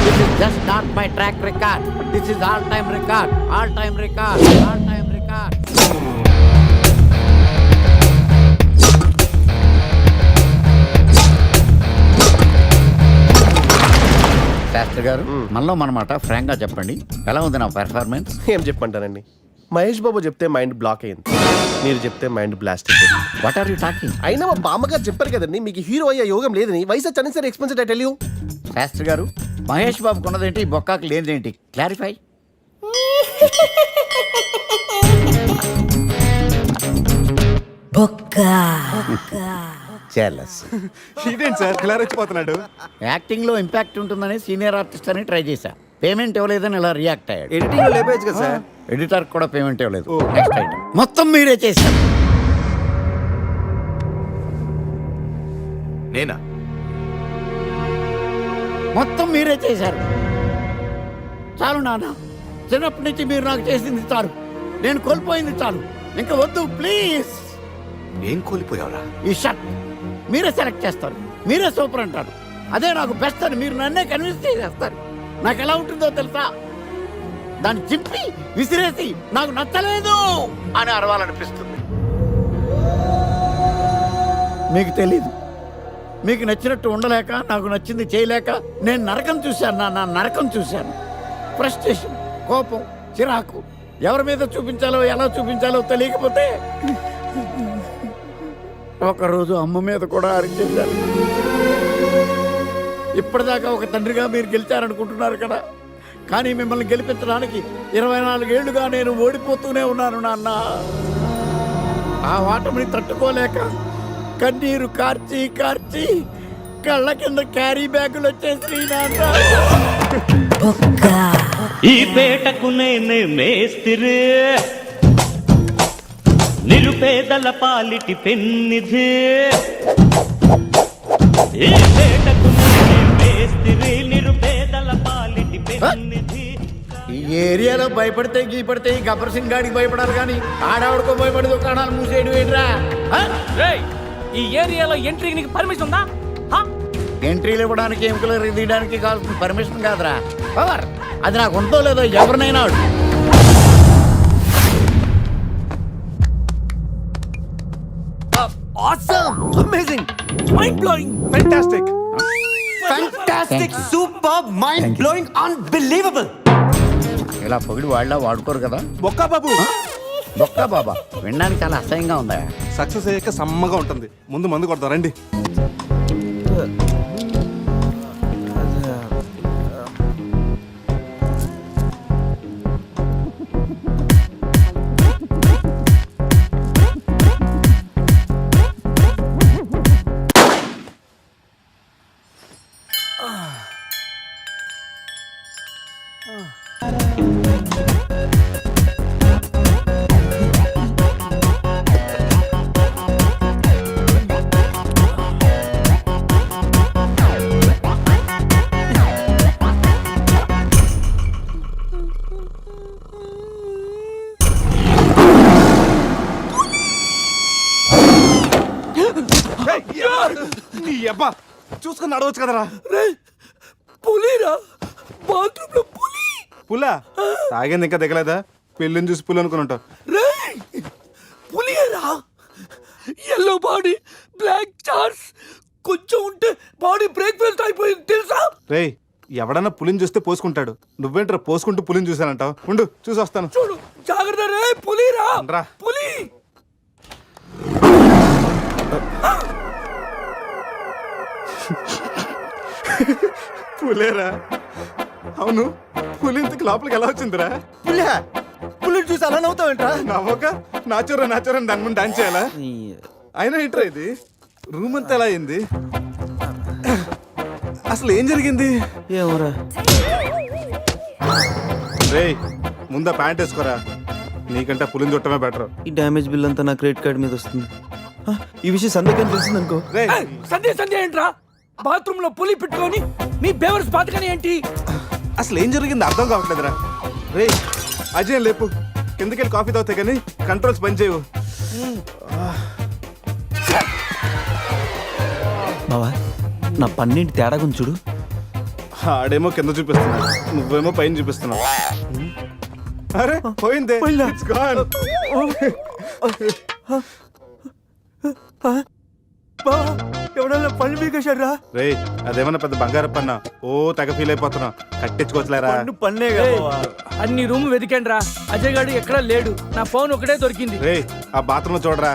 This is just not my track record. This is all time record. All time record. All time record. Shastri గారు, మనలో మనమాట ఫ్రాంక్ గా చెప్పండి, ఎలా ఉంది నా పెర్ఫార్మెన్స్? ఏం చెప్పంటానండి, మహేష్ బాబు చెప్తే మైండ్ బ్లాక్ అయింది, మీరు చెప్తే మైండ్ బ్లాస్ట్ అయిపోయింది. What are you talking? అయినా మా బామ్మగారు చెప్పారు కదండి మీకు హీరో అయ్యే యోగం లేదని. వయసు వచ్చి సరే expensive I tell you. Shastri గారు, మహేష్ బాబుకు ఉన్నదేంటి, బొక్కాకి లేనిదేంటి? క్లారిఫై. చెల్లస్. ఇదేంటి సార్ ఇలా రెచ్చిపోతున్నాడు? యాక్టింగ్ లో ఇంపాక్ట్ ఉంటుందని సీనియర్ ఆర్టిస్ట్ అని ట్రై చేశా. పేమెంట్ ఇవ్వలేదని ఇలా రియాక్ట్ అయ్యాడు. ఎడిటింగ్ లో లేపేయచ్చు కదా సార్. ఎడిటర్ కూడా పేమెంట్ ఇవ్వలేదు. Next item. మొత్తం మీరే చేశారు. నేనా? మొత్తం మీరే చేశారు. చాలు నాన్న, చిన్నప్పటి నుంచి మీరు నాకు చేసింది చాలు. నేను కోల్పోయింది చాలు. ఇంకా వద్దు ప్లీజ్. ఏం కోల్పోయావురా? ఈ షర్ట్ మీరే సెలెక్ట్ చేస్తారు, మీరే సూపర్ అంటారు. అదే నాకు బెస్ట్ అని మీరు నన్నే కన్విన్స్ చేసేస్తారు. నాకు ఎలా ఉంటుందో తెలుసా? దాన్ని చింపి విసిరేసి నాకు నచ్చలేదు అని అరవాలనిపిస్తుంది. మీకు తెలీదు, మీకు నచ్చినట్టు ఉండలేక, నాకు నచ్చింది చేయలేక నేను నరకం చూశాను. నా నరకం చూశాను. ఫ్రస్ట్రేషన్, కోపం, చిరాకు, ఎవరి మీద చూపించాలో ఎలా చూపించాలో తెలియకపోతే ఒకరోజు అమ్మ మీద కూడా అరిచేశాను. ఇప్పటిదాకా ఒక తండ్రిగా మీరు గెలిచారనుకుంటున్నారు కదా, కానీ మిమ్మల్ని గెలిపించడానికి 24 ఏళ్లుగా నేను ఓడిపోతూనే ఉన్నాను నాన్న. ఆ ఓటమిని తట్టుకోలేక కన్నీరు కార్చి కార్చి కళ్ళ కింద క్యారీ బ్యాగులు వచ్చేసి నాన్న. ఈ పేటకు నేనే మేస్తిరి, నిరుపేదల పాలిటి పెన్నిధి ఈ వేటకు నీవే మేస్తిరి నిరుపేదల పాలిటి పెన్నిధి. ఈ ఏరియాలో భయపడితే గీపడితే ఈ గబ్బర్ సింగ్ గాడికి భయపడాలి కానీ ఆడవాడికో భయపడి దుకాణాలు మూసేయడం ఏంట్రా? ఈ ఏరియాలో ఎంట్రీకి నీకు పర్మిషన్ ఉందా? ఎంట్రీలు ఇవ్వడానికి ఎముకలు తీయడానికి కావాల్సిన పర్మిషన్ కాదురా, పవర్. అది నాకు ఉందో లేదో ఎవరినైనా అడుగు. Amazing, mind blowing, fantastic. Fantastic, super, mind blowing, unbelievable. ఇలా పొగిడి వాళ్ళ వాడుకోరు కదా. బొక్కా బాబు, బొక్క బాబా వినడానికి చాలా అసహ్యంగా ఉందా? సక్సెస్ అయ్యాక సమ్మగా ఉంటుంది. ముందు మందు కొడతాం రండి. నీ అబ్బా చూసుకుని నడవచ్చు కదరా. పులిరా, బాత్రూమ్ లో పులి. పులా తాగింది ఇంకా దిగలేదా? పెళ్ళిని చూసి పులి అనుకుని ఉంటావు. పులిరా, ఎల్లో బాడీ, బ్లాక్ చార్స్, కొంచెం ఉంటే బాడీ బ్రేక్ఫాస్ట్ అయిపోయింది తెలుసా? రేయ్, ఎవడన్నా పులిని చూస్తే పోసుకుంటాడు. నువ్వేంట్రా పోసుకుంటూ పులిని చూసానంటావు? ఉండు చూసి వస్తాను. చూడు, జాగ్రత్త రే, పులిరా, రా. పులి. పులేరా? అవును, పులి ఇంతకు లోపలికి ఎలా వచ్చిందిరా? పులి చూసి అలా నవ్వుతావేంట్రా? నవ్వక నాచురా నాచురా దాని ముందు డాన్స్ చేయాలా? అయినా ఏంట్రా ఇది? రూమ్ అంతా ఎలా అయింది? అసలు ఏం జరిగింది? ఏమోరా. రేయ్, ముందా ప్యాంట్ వేసుకోరా. నీకంటే పులిని చుట్టమే బెటర్. ఈ డ్యామేజ్ బిల్ అంతా నా క్రెడిట్ కార్డ్ మీద వస్తుంది. ఈ విషయం సందేహం తెలిసింది అనుకో. రేయ్, సంధ్య ఏంట్రా? బాత్రూమ్ లో పులి పెట్టుకొని నీ బేవర్స్ బాతకని ఏంటి? అసలు ఏం జరిగింది అర్థం కావట్లేదురా. రేయ్ అజయ్ లేపు, కిందకెళ్ళి కాఫీ తాగుతాయి కానీ కంట్రోల్స్ పని చేయవు. బావా, నా పన్నెండు తేడా గురించి చూడు. ఆడేమో కింద చూపిస్తున్నావు, నువ్వేమో పైన చూపిస్తున్నావు. అరే పోయిందే. It's gone. ఎవడన్నా పళ్ళు పీకేశారా? రేయ్, అదేమన్నా పెద్ద బంగారు పన్నా? ఓ తెగ ఫీల్ అయిపోతున్నావు. కట్టించుకోవచ్చులేరా. పన్నే అన్ని రూమ్ వెతికాను రా, అజయ్ గారు ఎక్కడా లేడు. నా ఫోన్ ఒకటే దొరికింది. రేయ్, ఆ బాత్రూమ్ చూడరా.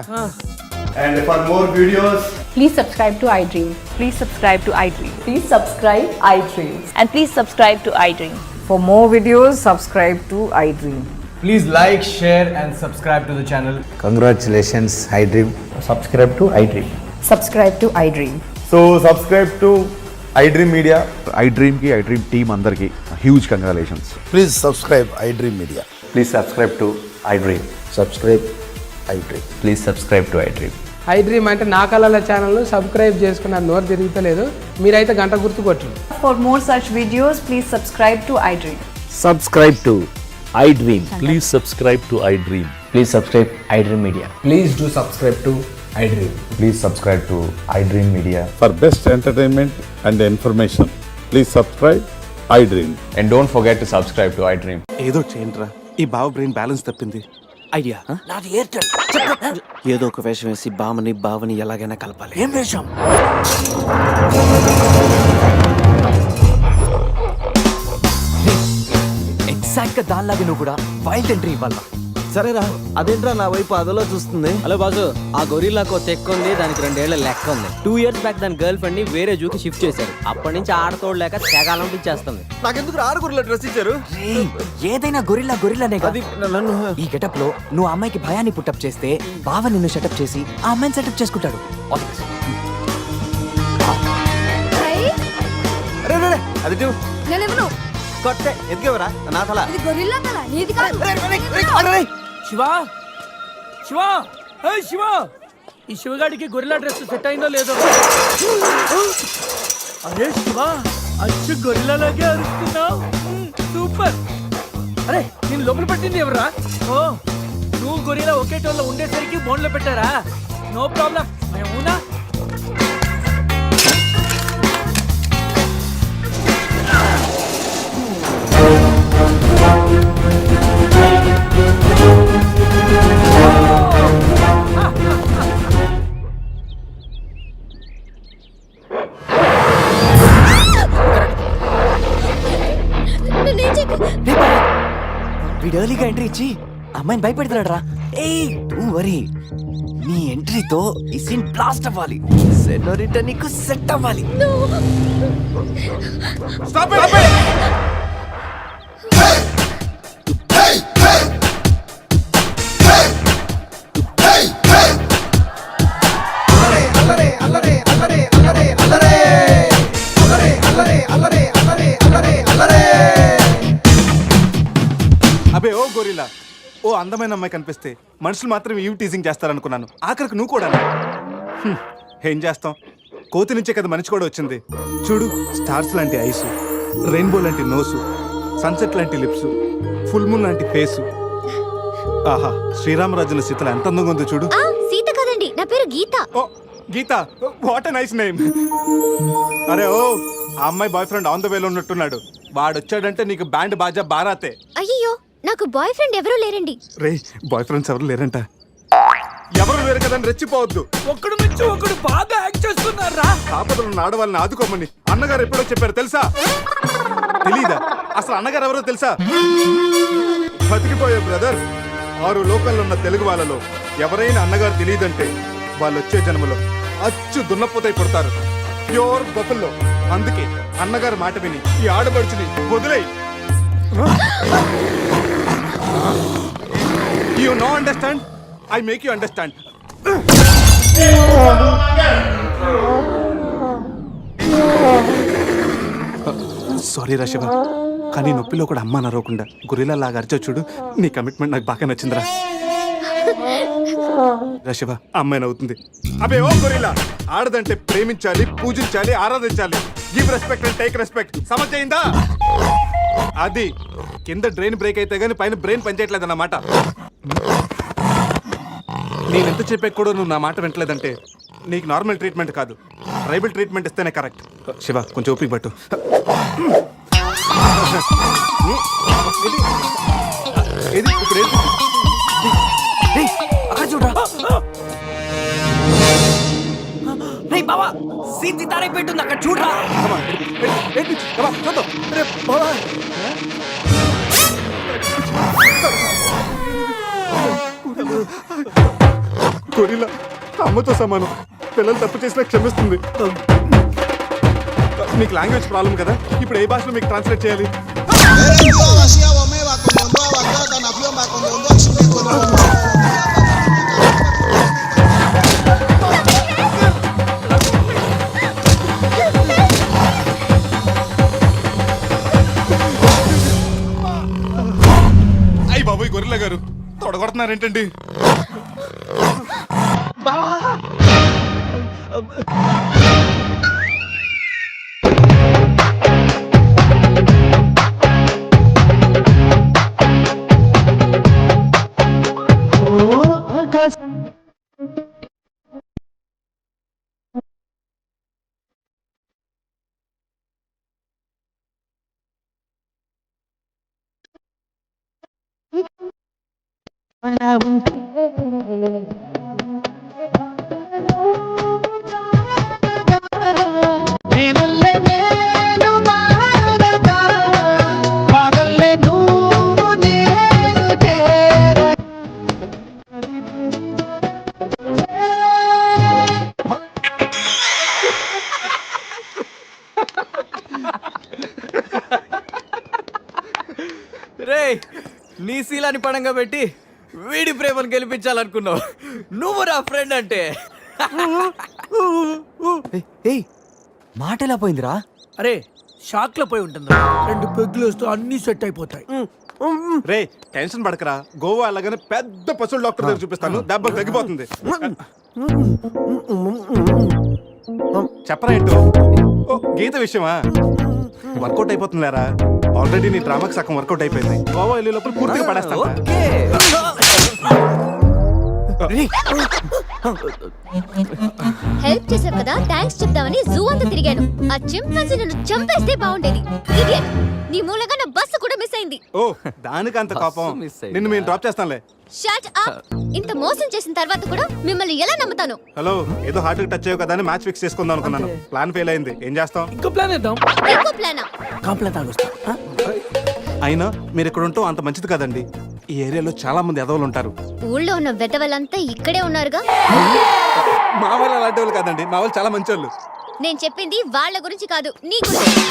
And for more videos, please subscribe to iDream. Please subscribe to iDream. Please subscribe iDream. And please subscribe to iDream. For more videos, subscribe to iDream. please like, share and subscribe to the channel. Congratulations iDream. Subscribe to iDream. Subscribe to iDream. So subscribe to iDream Media. iDream ki iDream team andarki huge congratulations. Please subscribe iDream Media. Please subscribe to iDream. Subscribe iDream. Please subscribe to iDream. iDream అంటే నా కళల channel subscribe చేసుకున్న నోరు తిరుగుతలేదు. మీరైతే గంట గుర్తు కొట్టండి. For more such videos, please subscribe to iDream. Subscribe to iDream. Please subscribe to iDream. Please subscribe iDream Media. Please do subscribe to iDream. Please subscribe to iDream Media. For best entertainment and information, please subscribe iDream. And don't forget to subscribe to iDream. ఏదో చేయండిరా, ఈ బావ brain balance తప్పింది. Idea. నాది Airtel. ఏదో ఒక వేషం వేసి బావని ఎలాగైనా కలపాలి. ఏం వేషం? ఎగ్జాక్ట్ గా దానిలాగే నువ్వు కూడా వైల్డ్ ఎంట్రీ ఇవ్వాలా? సరేరా, అదేంట్రా నా వైపు అదలో చూస్తుంది. హలో బాసు, ఆ గొరిల్లాకో తెక్క ఉంది, దానికి 2 ఏళ్ల లెక్క ఉంది. 2 years బ్యాక్ దాని గర్ల్ ఫ్రెండ్ ని వేరే జూకి షిఫ్ట్ చేశారు. అప్పటి నుంచి ఆడతోడలేక తెగాలం చేస్తుంది. నాకెందుకు ఆరుగురులో డ్రెస్ ఇచ్చారు? ఏదైనా గొరిల్లానే అది నన్ను ఈ గెటప్ లో నువ్వు ఆ అమ్మాయికి భయాన్ని పుట్టప్ చేస్తే బావ నిన్ను సెటప్ చేసి ఆ అమ్మాయిని సెటప్ చేసుకుంటాడు. అది నేనెవను? కొట్టే ఎదిగేవరా నా తల. ఇది గొరిల్లా తల, నీది కాదు. శివా, శివా, శివ ఈ శివగాడికి గొరిలా డ్రెస్ సెట్ అయిందో లేదో. అరే శివ, అచ్చు గొరిలాగే అరుస్తున్నావు. సూపర్. అరే నేను లోపల పట్టింది ఎవరా? ఓ నువ్వు గొరిలా ఒకే టోల్లో ఉండేసరికి బోన్లో పెట్టారా? నో ప్రాబ్లం, మేమునా. నన్నేం చేయకు. వీడు ఎర్లీగా ఎంట్రీ ఇచ్చి అమ్మాయిని భయపెడుతున్నాడు రా. ఏయ్ డోంట్ వరీ, నీ ఎంట్రీతో ఈ సీన్ బ్లాస్ట్ అవ్వాలి. సెనోరిటా నీకు సెట్ అవ్వాలి. Stop it! అబే ఓ గొరిలా, ఓ అందమైన అమ్మాయి కనిపిస్తే మనుషులు మాత్రం ఈవ్ టీజింగ్ చేస్తారనుకున్నాను. ఆఖరికి నువ్వు కూడా. ఏం చేస్తాం, కోతి నుంచే కదా మనిషి కూడా వచ్చింది. చూడు, స్టార్స్ లాంటి ఐసు, రెయిన్బో లాంటి నోసు, సన్సెట్ లాంటి లిప్స్, ఫుల్ మూన్ లాంటి ఫేసు. ఆహా, శ్రీరామరాజుల సీతలు ఎంత అందంగా ఉందో చూడు. ఆ, సీత కదండి, నా పేరు గీత. ఓ గీత, వాట్ ఎ నైస్ నేమ్. అరే ఓ, ఆ అమ్మాయి బాయ్ ఫ్రెండ్ ఆన్ ద వేలో ఉన్నట్టున్నాడు. వాడొచ్చాడంటే నీకు బ్యాండ్ బాజా బారాతే. అయ్యో, నాకు బాయ్ ఫ్రెండ్ ఎవరూ లేరండి. రే, బాయ్ ఫ్రెండ్స్ ఎవరు లేరంట. ఎవరు లేరు కదని రెచ్చిపోవద్దు. ఒకడు నుంచి ఒకడు బాగా యాక్ట్ చేస్తున్నారా? ఆపదలు ఉన్న ఆడవాళ్ళని ఆదుకోమని అన్నగారు ఎప్పుడో చెప్పారు తెలుసా? తెలీదా? అసలు అన్నగారు ఎవరో తెలుసా? బతికిపోయే బ్రదర్, 6 లోకల్లో ఉన్న తెలుగు వాళ్ళలో ఎవరైనా అన్నగారు తెలియదంటే వాళ్ళు వచ్చే జన్మలో అచ్చు దున్నపోతై పుడతారు. ప్యూర్ బొబ్బల్లో. అందుకే అన్నగారు మాట విని ఈ ఆడపడుచుని వదిలేయి. You know understand? I make you understand. Sorry రా శివ, కానీ నొప్పిలో కూడా అమ్మ నరవకుండా గురిలా లాగా అరిచో చూడు. నీ కమిట్మెంట్ నాకు బాగా నచ్చిందిరా. రా శివ, అమ్మాయి నవ్వుతుంది. అబే ఓ గొరిలా, ఆడదంటే ప్రేమించాలి, పూజించాలి, ఆరాధించాలి. Give respect and take respect. సమజైందా? అది కింద డ్రైన్ బ్రేక్ అయితే గానీ పైన బ్రెయిన్ పనిచేయట్లేదు అన్నమాట. నేనెంత చెప్పాక కూడా నువ్వు నా మాట వింటలేదంటే నీకు నార్మల్ ట్రీట్మెంట్ కాదు, ట్రైబల్ ట్రీట్మెంట్ ఇస్తేనే కరెక్ట్. శివ, కొంచెం ఓపిక పట్టు. ఏది ఇప్పుడు ఏంటి? రేయ్, అక్కడ చూడరా. రేయ్ బావా, సీన్ సితారే పెట్టుంది అక్కడ చూడరా. గొరిలా అమ్మతో సమానం. పిల్లలు తప్పు చేసినా క్షమిస్తుంది. మీకు లాంగ్వేజ్ ప్రాబ్లం కదా, ఇప్పుడు ఏ భాషలో మీకు ట్రాన్స్లేట్ చేయాలి? అయ్యి బాబోయ్, గొరిల్లా గారు తొడగొడుతున్నారేంటండి? రే, నీ శీలాన్ని పడంగా పెట్టి వీడి ప్రేమను గెలిపించాలనుకున్నావు. నువ్వు నా ఫ్రెండ్ అంటే. ఏయ్, మాట ఎలా పోయిందిరా? అరే షాక్ లో పోయి ఉంటుంది. 2 పెగ్గులు వస్తూ అన్ని సెట్ అయిపోతాయి. రే టెన్షన్ పడకరా, గోవా అలాగనే పెద్ద పశువుల డాక్టర్ దగ్గర చూపిస్తాను, దెబ్బ తగ్గిపోతుంది. చెప్పరా ఏంటో? ఓ గీత విషయమా? వర్కౌట్ అయిపోతుందిలేరా, ఆల్రెడీ నీ డ్రామాకి సగం వర్కౌట్ అయిపోయింది. గోవా వెళ్ళే లోపల పూర్తిగా పడేస్తాను. హెల్ప్ చేశావు కదా, థ్యాంక్స్ చెప్దామని జూ అంతా తిరిగాను. ఆ చింపాంజీ నన్ను చంపేస్తే బాగుండేది. ఇడియట్, నీ మూలంగా నా బస్సు కూడా మిస్ అయింది. ఓ దానికి అంత కోపం? miss అయిందా? నిన్ను మేము డ్రాప్ చేస్తాంలే. Shut up. ఇంత మోసం చేసిన తర్వాత కూడా మిమ్మల్ని ఎలా నమ్ముతాను? హలో, ఏదో హార్ట్ టచ్ అయ్యో కదా అని మ్యాచ్ ఫిక్స్ చేసుకుందాం అనుకున్నాను. ప్లాన్ ఫెయిల్ అయింది, ఏం చేస్తాం? ఇంకో ప్లాన్ వేద్దాం. ఇంకో ప్లానా? కాంప్లైంట్ తాగొస్తా. అయినా మీరు ఇక్కడ ఉంటాం అంత మంచిది కదండి. ఈ ఏరియాలో చాలా మంది ఎదవలు ఉంటారు. ఊళ్ళో ఉన్న వెధవలంతా ఇక్కడే ఉన్నారుగా. మా వాళ్ళు అలాంటి వాళ్ళు కాదండి, మా వాళ్ళు చాలా మంచి వాళ్ళు. నేను చెప్పింది వాళ్ళ గురించి కాదు, నీ గురించి.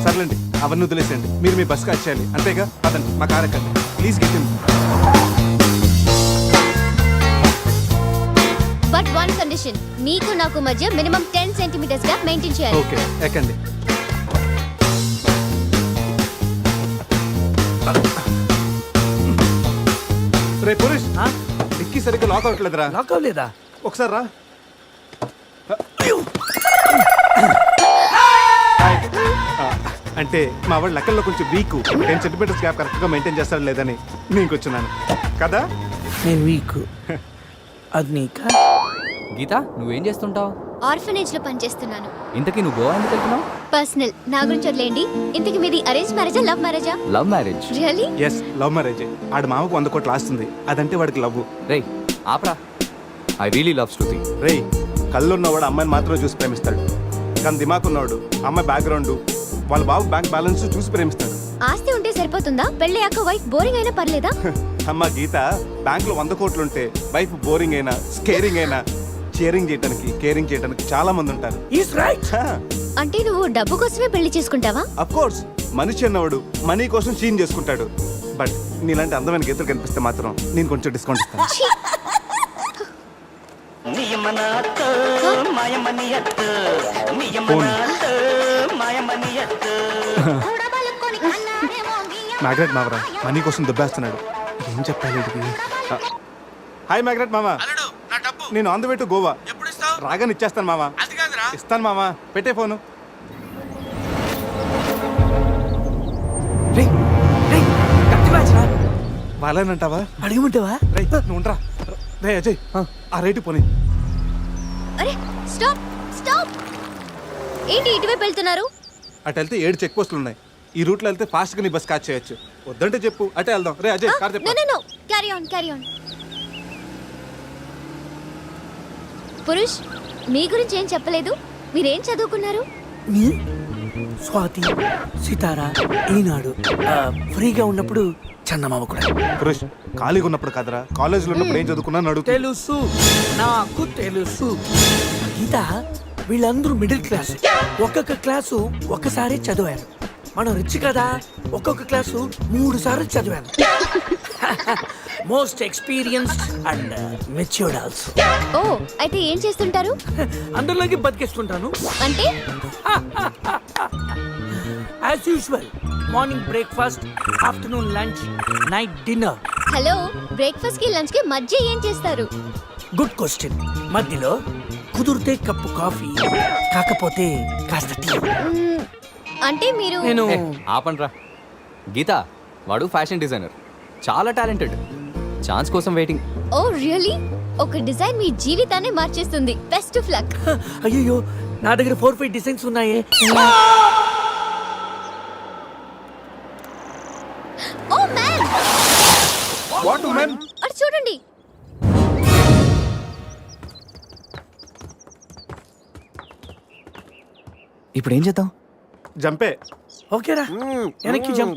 సర్లేండి, అవన్నీ వదిలేసేయండి. మీరు మీ బస్కి వచ్చేయాలి అంతేగా? పదండి, మా కార్ ఎక్కండి please. Get in. But one condition, మీకు నాకు మధ్య మినిమం 10 సెంటీమీటర్స్ గ్యాప్ మెయింటైన్ చేయాలి. ఓకే, ఎక్కండి. రే పురుష్, డిక్కీ సరిగ్గా లాక్ అవ్వట్లేదురా. లాక్ అవ్వలేదా? ఒకసారి రా. అంటే మా వాడు లెక్కల్లో కొంచెం వీక్, 10 సెంటీమీటర్స్ గ్యాప్ కరెక్ట్గా మెయింటైన్ చేస్తాడు లేదని నేను వచ్చున్నాను కదా. నేను వీక్. అది నీకా? గీత, నువ్వేం చేస్తుంటావు? ఆర్ఫనేజ్ లో పనిచేస్తున్నాను. ఇంతకీ నువ్వు గోవా ఎందుకు వెళ్తున్నావు? పర్సనల్, నా గురించి వదిలేండి. ఇంతకి మీది అరేంజ్ మ్యారేజా, లవ్ మ్యారేజా? Love marriage. Really? Yes, love marriage. ఆడ మామకు 100 కోట్లు ఆస్తుంది, అదంటే వాడికి లవ్. రేయ్ ఆపరా, ఐ రియలీ లవ్ శృతి. రే, కళ్ళు ఉన్నవాడు అమ్మాయిని మాత్రమే చూసి ప్రేమిస్తాడు, కానీ దిమాక్ ఉన్నవాడు అమ్మాయి బ్యాక్గ్రౌండ్, వాళ్ళ బాబు బ్యాంక్ బ్యాలెన్స్ చూసి ప్రేమిస్తాడు. ఆస్తి ఉంటే సరిపోతుందా? పెళ్ళయ్యాక వైఫ్ బోరింగ్ అయినా పర్లేదా? అమ్మ గీత, బ్యాంక్ లో 100 కోట్లు ఉంటే వైఫ్ బోరింగ్ అయినా స్కేరింగ్ అయినా షేరింగ్ చేయడానికి కేరింగ్ చేయడానికి చాలా మంది ఉంటారు. Is right. అంటే నువ్వు డబ్బు కోసమే పెళ్లి చేసుకుంటావా? అఫ్ కోర్స్, మనిషి అన్నవాడు మనీ కోసం షీన్ చేసుకుంటాడు. బట్ నీలాంటి అందమైన గీతలు కనిపిస్తే మాత్రం నేను కొంచెం డిస్కౌంట్ ఇస్తాను. ఛీ! ఫోన్. మ్యాగ్రెట్ మావరా మనీ కోసం దుబ్బేస్తున్నాడు, ఏం చెప్పాలి వీడికి? హాయ్ మ్యాగ్రెట్ మామ, నేను on the way to Goa. రాగానే ఇచ్చేస్తాను మామ. ఇస్తాను మామ, పెట్టే ఫోను. వాళ్ళేనంటావా? అడిగమంటావా? రే నువ్వు ఉండరా. రే అజయ్, ఆ రేటు పోనీ. అరే స్టాప్ స్టాప్! ఏంటి ఇటువైపు వెళ్తున్నారు? అటు వెళ్తే 7 చెక్ పోస్టులు ఉన్నాయి. ఈ రూట్లో వెళ్తే ఫాస్ట్ గా నీ బస్ క్యాచ్ చేయొచ్చు. వద్దంటే చెప్పు, అటే వెళ్దాం. రే అజయ్, కార్ చెప్పు. No carry on carry on. Purush, మీ గురించి ఏం చెప్పలేదు. మీరేం చదువుకున్నారు? స్వాతి, సితారా, ఈనాడు. ఫ్రీగా ఉన్నప్పుడు చందమామ కూడా. పురుష్, ఖాళీగా ఉన్నప్పుడు కదరా, కాలేజీలో ఉన్నప్పుడు ఏం చదువుకున్నా అడుగు. తెలుసు, నాకు తెలుసు. గీత, వీళ్ళందరూ మిడిల్ క్లాస్. ఒక్కొక్క క్లాసు ఒక్కసారి చదివాను. మనం రిచ్ కదా, ఒక్కొక్క క్లాసు 3 సార్లు చదివాను. Most experienced and matured also. ఓ, అయితే ఏం చేస్తుంటారు? అందరిలోకి బతికేస్తుంటాను. అంటే as usual, morning breakfast, afternoon lunch, night dinner. Hello, breakfast కి లంచ్ కి మధ్య ఏం చేస్తారు? Good question. మధ్యలో కుదిరితే కప్పు కాఫీ, కాకపోతే కాస్త టీ. అంటే మీరు నేను ఆపండ్రా. గీత, వాడు ఫ్యాషన్ డిజైనర్, చాలా టాలెంటెడ్. ఛాన్స్ కోసం వెయిటింగ్. ఓ రియల్లీ? ఒక డిజైన్ మీ జీవితాన్ని మార్చేస్తుంది. Best of luck. అయ్యో, నా దగ్గర 4-5 డిజైన్స్ ఉన్నాయే. Oh man! What man? అటు చూడండి. ఇప్పుడు ఏం చేద్దాం? జంపే. ఓకేరా, వెనక్కి జంప్.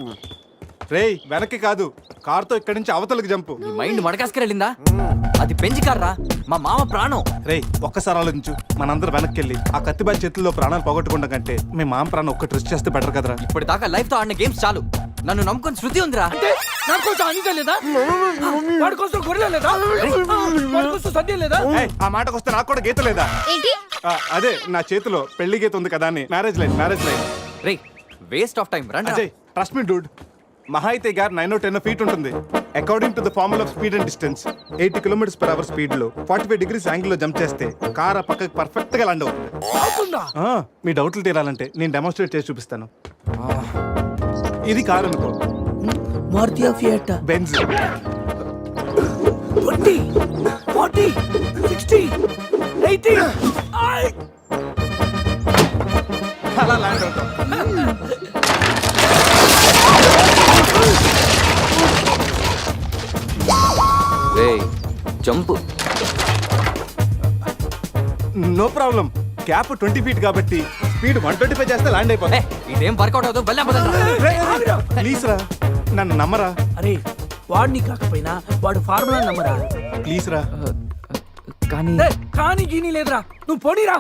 రేయ్ వెనక్కి కాదు, కార్తో ఇక్కడి నుంచి అవతలకి జంపు. నీ మైండ్ మడకాసుకెళ్ళిందా? అది పెంచి కార్రా, మా మామ ప్రాణం. రేయ్ ఒక్కసారి ఆలోచించు, మనందరం వెనక్కి వెళ్ళి ఆ కత్తిబాయి చేతుల్లో ప్రాణాలు పోగొట్టుకుంటాం కంటే మీ మామ ప్రాణం ఒక్కటి రిస్క్ చేస్తే బెటర్ కదరా. ఇప్పటిదాకా లైఫ్ తో ఆడిన గేమ్స్ చాలు. నన్ను నమ్ముకొని శృతి ఉందిరా. అంటే నా కోసం అనిత లేదా? వాడి కోసం గొర్రె లేదా? వాడి కోసం సద్య లేదా? ఏయ్, ఆ మాటకు వస్తే నాకు కూడా గీత లేదా? ఏంటి? అదే నా చేతిలో పెళ్లి గీత ఉంది కదా అని. Marriage line. Ray waste of time రండి. అజయ్ ట్రస్ట్ మీ డూడ్, మహా అయితే గారు 9 or 10 ఫీట్ ఉంటుంది. According to the formula of speed and distance 80 km/h speed లో 45 degrees యాంగిల్ లో జంప్ చేస్తే కార్ ఆ పక్కకి పర్ఫెక్ట్ గా ల్యాండ్ అవుతుంది. మీ డౌట్లు తీరాలంటే నేను డెమోన్స్ట్రేట్ చేసి చూపిస్తాను. ఇది కార్ అనుకో, మారుతి ఫియట్ బెంజ్. 20 40 60 80 అలా ల్యాండ్ అవుతాం. Jump no problem, gap 20 feet కాబట్టి స్పీడ్ 125 చేస్తే ల్యాండ్ అయిపోతుంది. ఇదేం వర్కౌట్ అవుతుంది ప్లీజ్ రా, నన్ను నమ్మరా. అరే వాడిని కాకపోయినా వాడు ఫార్ములా నమ్మరా. ప్లీజ్ రా. కానీ కానీ గీని లేదురా, నువ్వు పోనీరా.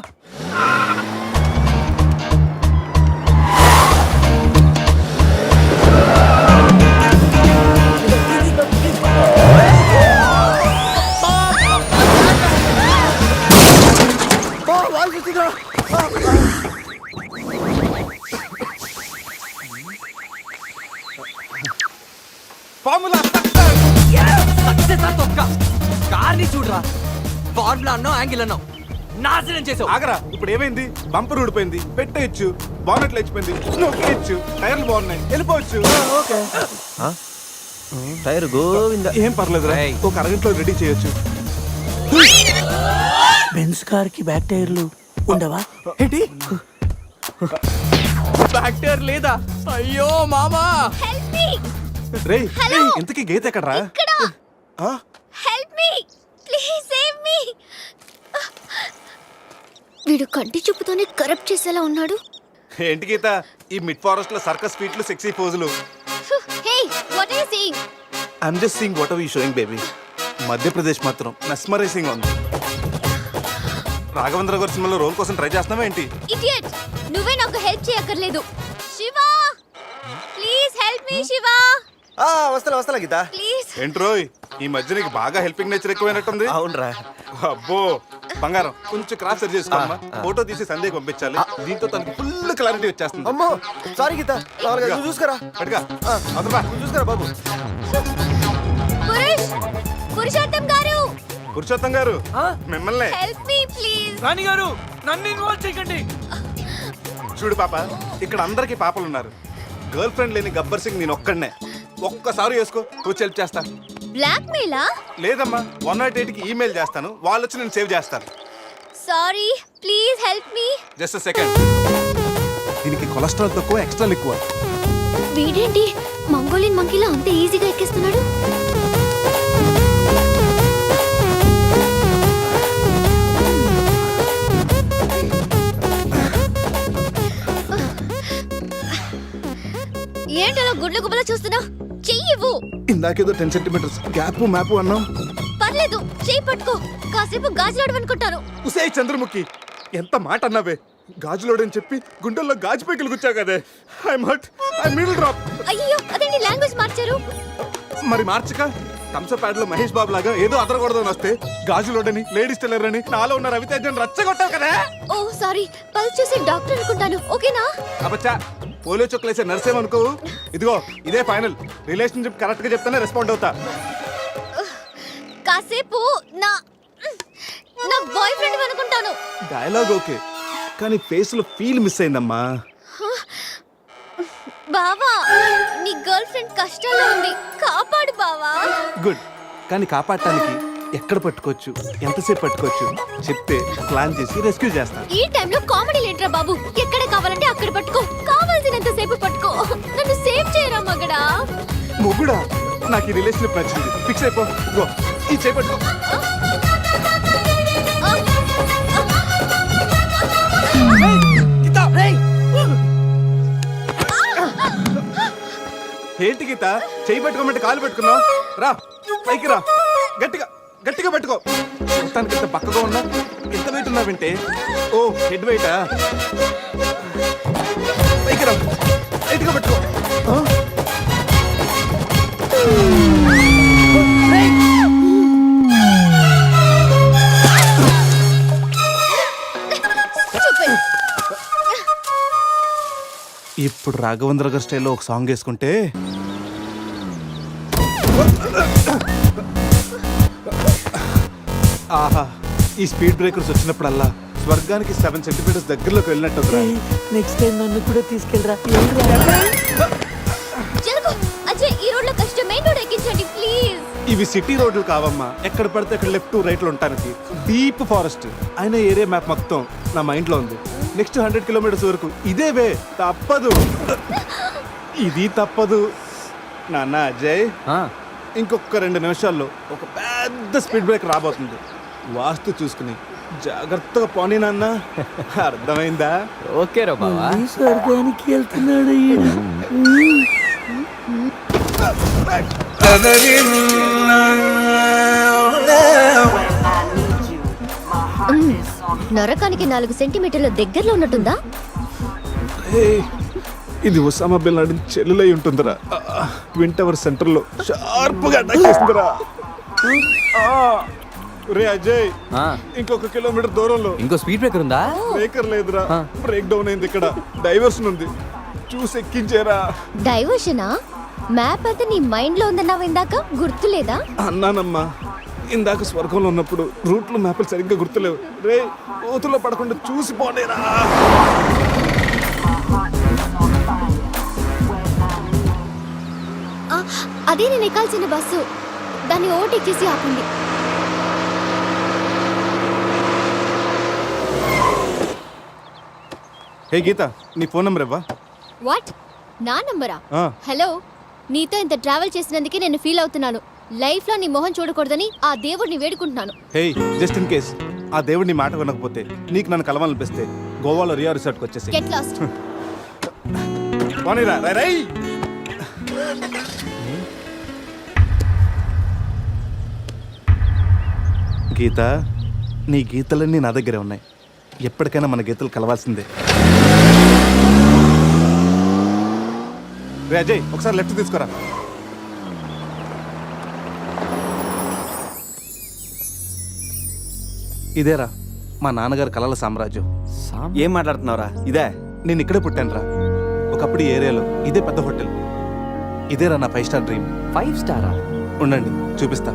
ఫార్ములా కార్ని చూడరా, ఫార్ములా అన్నావు, యాంగిల్ అన్నావు, నాశనం చేసావు. ఆగరా, ఇప్పుడు ఏమైంది? బంపర్ ఊడిపోయింది, పెట్టేయచ్చు, బానెట్లు లేచిపోయింది, నొక్కేయచ్చు, టైర్లు బాగున్నాయి, వెళ్ళిపోవచ్చు. టైర్ గోవింద. ఏం పర్లేదురా, ఒక అరగంటలో రెడీ చేయొచ్చు. బెంజ్ కార్ కి బ్యాక్ టైర్లు ఉండవా ఏంటి? బ్యాక్ టైర్ లేదా? అయ్యో మామా. Help me. రేయ్, ఇంతకీ గీత ఎక్కడరా? Help me please, save me. వీడు కంటి చూపుతోనే కరప్ట్ చేసేలా ఉన్నాడు. ఏంటి గీత ఈ మిడ్ ఫారెస్ట్ లో సర్కస్ ఫీట్లు, సెక్సీ పోజులు? Hey what are you saying? I'm just seeing what are you showing baby. Madhya Pradesh మాత్రం మెస్మరైజింగ్ ఉంది. రాఘవేంద్ర గారి సినిమాలో రోల్ కోసం ట్రై చేస్తున్నావా ఏంటి? ఇడియట్, నువ్వే నాకు హెల్ప్ చేయక్కర్లేదు. Shiva please help me. Shiva వస్తా గీత. ప్లీజ్. ఏంట్రోయ్, ఈ మధ్య నీకు బాగా హెల్పింగ్ నేచర్ ఎక్కువైనట్టుంది. అవునరా. అబ్బో బంగారం, కొంచెం క్రాస్ సెట్ చేసుకోమ్మా. ఫోటో తీసి సందేహం పంపించాలి, దీంతో తనకి ఫుల్ క్లారిటీ వచ్చేస్తుంది. అమ్మో సారీ గీత, చూసుకురా. అడిగా అదరా, చూసుకురా బాబు. పురుషోత్తం గారు. పురుషోత్తం గారు మిమ్మల్ని. Help me please. రాణి గారు నన్ను ఇన్వాల్వ్ చేయకండి. చూడు పాప, ఇక్కడ అందరికి పాపలు ఉన్నారు. గర్ల్ ఫ్రెండ్ లేని గబ్బర్ సింగ్ నేను ఒక్కడనే. ఒక్కసారి వేసుకో, వచ్చి హెల్ప్ చేస్తా. బ్లాక్ మెయిలా? లేదమ్మా, 108కి ఈమెయిల్ చేస్తాను, వాళ్ళు వచ్చి నేను సేవ్ చేస్తాను. Sorry please help me. Just second. దీనికి కొలెస్ట్రాల్ తక్కువ, ఎక్స్ట్రా ఎక్కువ. వీడేంటి మంగోలియన్ మంకీలా అంత ఈజీగా ఎక్కిస్తున్నాడు? ఏంటలా గుడ్ల గుబల చూస్తున్నా? చెయ్యివ్వు. ఇందాకేదో 10 centimeters గ్యాప్ మ్యాప్ అన్నాం. పర్లేదు, చెయ్యి పట్టుకో. కాసేపు గాజులాడు అనుకుంటాను. ఉసే చంద్రముఖి, ఎంత మాట అన్నావే. గాజులోడని చెప్పి గుండెల్లో గాజు పైకలు గుచ్చా కదే. I'm hurt, I middle drop. అయ్యో అదేంటి లాంగ్వేజ్ మార్చారు? మరి మార్చక థమ్సప్ ప్యాడ్ లో మహేష్ బాబు లాగా ఏదో అదరకూడదని వస్తే గాజులోడని, లేడీస్ టైలర్ అని, నాలో ఉన్న రవితేజని రచ్చగొట్టావు కదా. ఓ సారీ, పల్స్ చూసి డాక్టర్ అనుకుంటాను. ఓకేనా? అబ్బచ్చా, పోలియో చుక్కలేసే నర్సేమనుకో. ఇదిగో ఇదే ఫైనల్. రిలేషన్షిప్ కరెక్ట్ గా చెప్తానే రెస్పాండ్ అవుతా. కాసేపు నా బాయ్ ఫ్రెండ్ అనుకుంటాను. డైలాగ్ ఓకే, కానీ ఫేస్ లో ఫీల్ మిస్ అయిందమ్మా. బావా, నీ గర్ల్ ఫ్రెండ్ కష్టాల్లో ఉంది, కాపాడు బావా. గుడ్, కానీ కాపాడటానికి ఎక్కడ పట్టుకోవచ్చు, ఎంతసేపు పట్టుకోవచ్చు చెప్తే ప్లాన్ చేసి రెస్క్యూ చేస్తాను. ఈ టైంలో కామెడీ లేటరా బాబు. ఎక్కడ కావాలంటే అక్కడ పట్టుకో, కావాల్సినంత సేపు పట్టుకో. నన్ను సేవ్ చేయరా మగడా. మొగుడా, నాకు ఈ రిలేషన్షిప్ నచ్చింది. ఫిక్స్ అయిపో. గో, ఈ చేపట్టుకో. ఏంటి గీత, చేయి పట్టుకోమంటే కాలు పెట్టుకున్నావు? రా పైకి రా, గట్టిగా గట్టిగా పట్టుకో. మొత్తానికి ఎంత పక్కగా ఉన్నా, ఎంత వెయిట్ ఉన్నా వింటే. ఓ హెడ్ వెయిటా? పైకి రా, గట్టిగా పట్టుకో. ఇప్పుడు రాఘవేంద్ర గారి స్టైల్లో ఒక సాంగ్ వేసుకుంటే ఆహా, ఈ స్పీడ్ బ్రేకర్స్ వచ్చినప్పుడల్లా స్వర్గానికి 7 సెంటీమీటర్స్ దగ్గరలోకి వెళ్ళినట్టు. నెక్స్ట్ టైం నన్ను కూడా తీసుకెళ్ళరా. జరుగు అజయ్, ఈ రోడ్ లో కష్టం, మెయిన్ రోడ్ ఎక్కించండి ప్లీజ్. ఇవి సిటీ రోడ్లు కావమ్మా, ఎక్కడ పడితే అక్కడ లెఫ్ట్ రైట్ లో ఉంటానికి. డీప్ ఫారెస్ట్ అయిన ఏరియా మ్యాప్ మొత్తం నా మైండ్ లో ఉంది. నెక్స్ట్ 100 కిలోమీటర్స్ వరకు ఇదే వే, తప్పదు. ఇది తప్పదు నాన్న అజయ్. ఇంకొక 2 నిమిషాల్లో ఒక పెద్ద స్పీడ్ బ్రేక్ రాబోతుంది. వాస్తు చూసుకుని జాగ్రత్తగా పోనీ నాన్న, అర్థమైందా? ఓకే రా బావా. స్వర్గానికి వెళ్తున్నాడు ఈయన. నరకానికి 4 సెంటీమీటర్ల దగ్గరలో ఉన్నట్టుందా? ఏయ్, ఇది ఒసామా బిన్ లాడెన్ చెల్లెలై ఉంటుందిరా. ట్విన్ టవర్ సెంటర్ లో షార్ప్ గా అటాక్ చేస్తుందిరా. రే అజయ్, ఇంకొక కిలోమీటర్ దూరంలో ఇంకో స్పీడ్ బ్రేకర్ ఉందా? బ్రేకర్ లేదురా, బ్రేక్ డౌన్ అయింది. ఇక్కడ డైవర్షన్ ఉంది, చూసి ఎక్కించారా. డైవర్షనా? మ్యాప్ అంతా నీ మైండ్ లో ఉందన్నావు ఇందాక, గుర్తులేదా? అన్నానమ్మా, ఇందాక స్వర్గంలో ఉన్నప్పుడు రూట్లు మ్యాప్లు సరిగ్గా గుర్తులేవు. రే, కోతులో పడకుండా చూసి పోనేరా. అదే నేను ఎక్కాల్సిన బస్సు, దాన్ని ఓవర్టేక్ చేసి ఆపండి. హే గీత, నీ ఫోన్ నెంబర్ ఇవ్వా? వాట్? నా నంబరా? హలో, నీతో ఇంత ట్రావెల్ చేసినందుకే నేను ఫీల్ అవుతున్నాను. లైఫ్ లో నీ మొహం చూడకూడదని ఆ దేవుడిని వేడుకుంటున్నాను. హే, జస్ట్ ఇన్ కేస్ ఆ దేవుడిని మాట వినకపోతే నీకు నన్ను కలవాలనిపిస్తే గోవాలో రియా రిసార్ట్కి వచ్చేసి గెట్ లాస్ట్. పోనీరా, రై రై. గీత, నీ గీతలన్నీ నా దగ్గరే ఉన్నాయి. ఎప్పటికైనా మన గీతలు కలవాల్సిందే. రే అజయ్, ఒకసారి లెఫ్ట్ తీసుకురా. ఇదేరా మా నాన్నగారు కలల సామ్రాజ్యం. ఏం మాట్లాడుతున్నావురా? ఇదే నేను ఇక్కడే పుట్టాను రా. ఒకప్పుడు ఈ ఏరియాలో ఇదే పెద్ద హోటల్. ఇదేరా నా 5 స్టార్ డ్రీమ్. 5 స్టారా? ఉండండి, చూపిస్తా.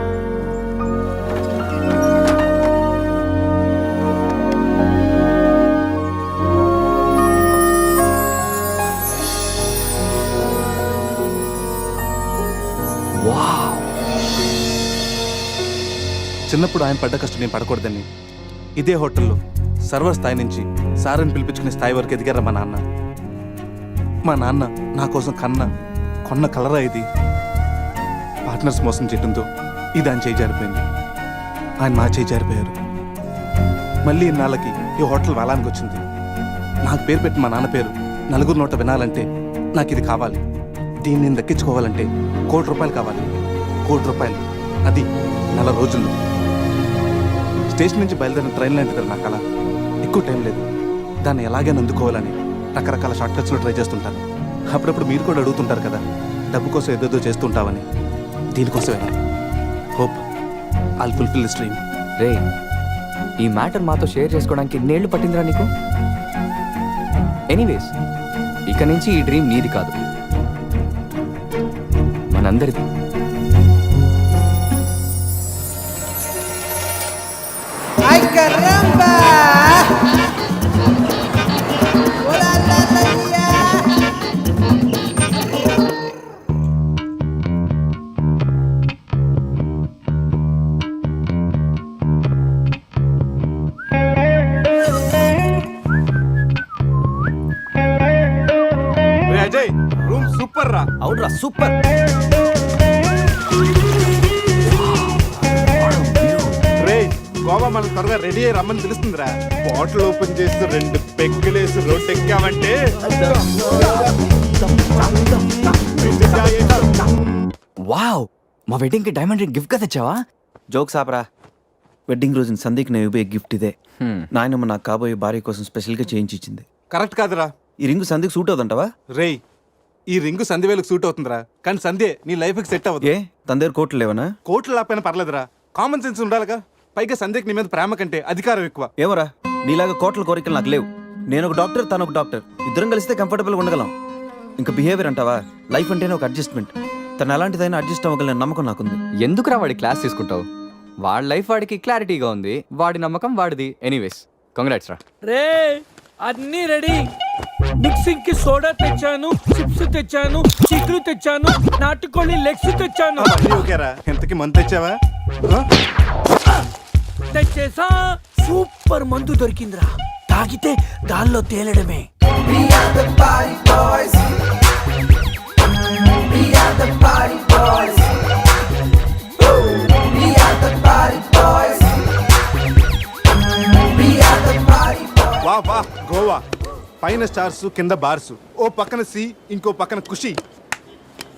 చిన్నప్పుడు ఆయన పడ్డ కష్టం నేను పడకూడదని ఇదే హోటల్లో సర్వర్ స్థాయి నుంచి సారని పిలిపించుకునే స్థాయి వరకు ఎదిగారా మా నాన్న. మా నాన్న నా కోసం కొన్న కలరా ఇది. పార్ట్నర్స్ మోసం చేయడంతో ఇది ఆయన చేయి జారిపోయింది. ఆయన నా చేయి జారిపోయారు. మళ్ళీ ఇన్నాళ్ళకి ఈ హోటల్ వేలానికి వచ్చింది. నాకు పేరు పెట్టి మా నాన్న పేరు నలుగురు నోట వినాలంటే నాకు ఇది కావాలి. దీన్ని నేను దక్కించుకోవాలంటే ₹1,00,00,000 కావాలి. ₹1,00,00,000, అది 4 రోజుల్లో. స్టేషన్ నుంచి బయలుదేరిన ట్రైన్ లాంటిది నా కళ. ఎక్కువ టైం లేదు, దాన్ని ఎలాగైనా అందుకోవాలని రకరకాల షార్ట్ కట్స్లో ట్రై చేస్తుంటాను. అప్పుడప్పుడు మీరు కూడా అడుగుతుంటారు కదా, డబ్బు కోసం ఏదేదో చేస్తుంటావని. దీనికోసమే hope I'll fulfil this dream. రే, ఈ మ్యాటర్ మాతో షేర్ చేసుకోవడానికి నేళ్లు పట్టిందిరా నీకు. ఎనీవేస్, ఇక నుంచి ఈ డ్రీమ్ నీది కాదు, మనందరిది. అజయ్, రూమ్ సూపర్ రా. అవునరా, సూపర్. రే, గోవా మనం త్వరగా రెడీ అయ్యి రమ్మని తెలుస్తుందిరా. బాటిల్ ఓపెన్ చేసి 2 పెగ్గులేసి రోడ్ ఎక్కామంటే వావ్, మా వెడ్డింగ్ కి డైమండ్ రింగ్ గిఫ్ట్ గా తెచ్చావా? జోక్స్ ఆపరా. వెడ్డింగ్ రోజున సందీకి నేను ఇవ్వే గిఫ్ట్ ఇదే. నాయనమ్మ నాకు కాబోయే భార్య కోసం స్పెషల్గా చేయించి ఇచ్చింది. కరెక్ట్ కాదురా. ఈ రింగు సందీకి సూట్ అవుతుంటావా? రేయ్, ఈ రింగు సంధ్యవేలకు సూట్ అవుతుందిరా, కానీ సంధ్య నీ లైఫ్కి సెట్ అవ్వదు. ఏ, తన దగ్గర కోట్లు లేవనా? కోట్లు లేకపోయినా పర్లేదురా, కామన్ సెన్స్ ఉండాలిగా. పైగా సంధ్యకి నీ మీద ప్రేమ కంటే అధికారం ఎక్కువ. ఏమరా, నీలాగా కోట్ల కోరికలు నాకు లేవు. నేను ఒక డాక్టర్, తను ఒక డాక్టర్. ఇద్దరం కలిస్తే కంఫర్టబుల్గా ఉండగలం. ఇంకా బిహేవియర్ అంటావా? లైఫ్ అంటేనే ఒక అడ్జస్ట్మెంట్. తను ఎలాంటిదైనా అడ్జస్ట్ అవ్వగల నమ్మకం నాకుంది. ఎందుకురా వాడి క్లాస్ తీసుకుంటావు? వాడి లైఫ్ వాడికి క్లారిటీగా ఉంది, వాడి నమ్మకం వాడిది. ఎనీవేస్ కంగ్రాట్స్ రా. రే అన్నీ రెడీ. మిక్సింగ్ కి సోడా తెచ్చాను, చిప్స్ తెచ్చాను, చిక్కులు తెచ్చాను, నాటుకోళ్ళి లెగ్స్ తెచ్చాను. అవన్నీ ఓకేరా, ఎంతకి మంత్ తెచ్చావా? తెచ్చేసా. సూపర్ మందు దొరికిందిరా, తాగితే గాల్లో తేలడమే. వా వా గోవా, పైన స్టార్స్ కింద బార్స్, ఓ పక్కన సీ ఇంకో పక్కన ఖుషి.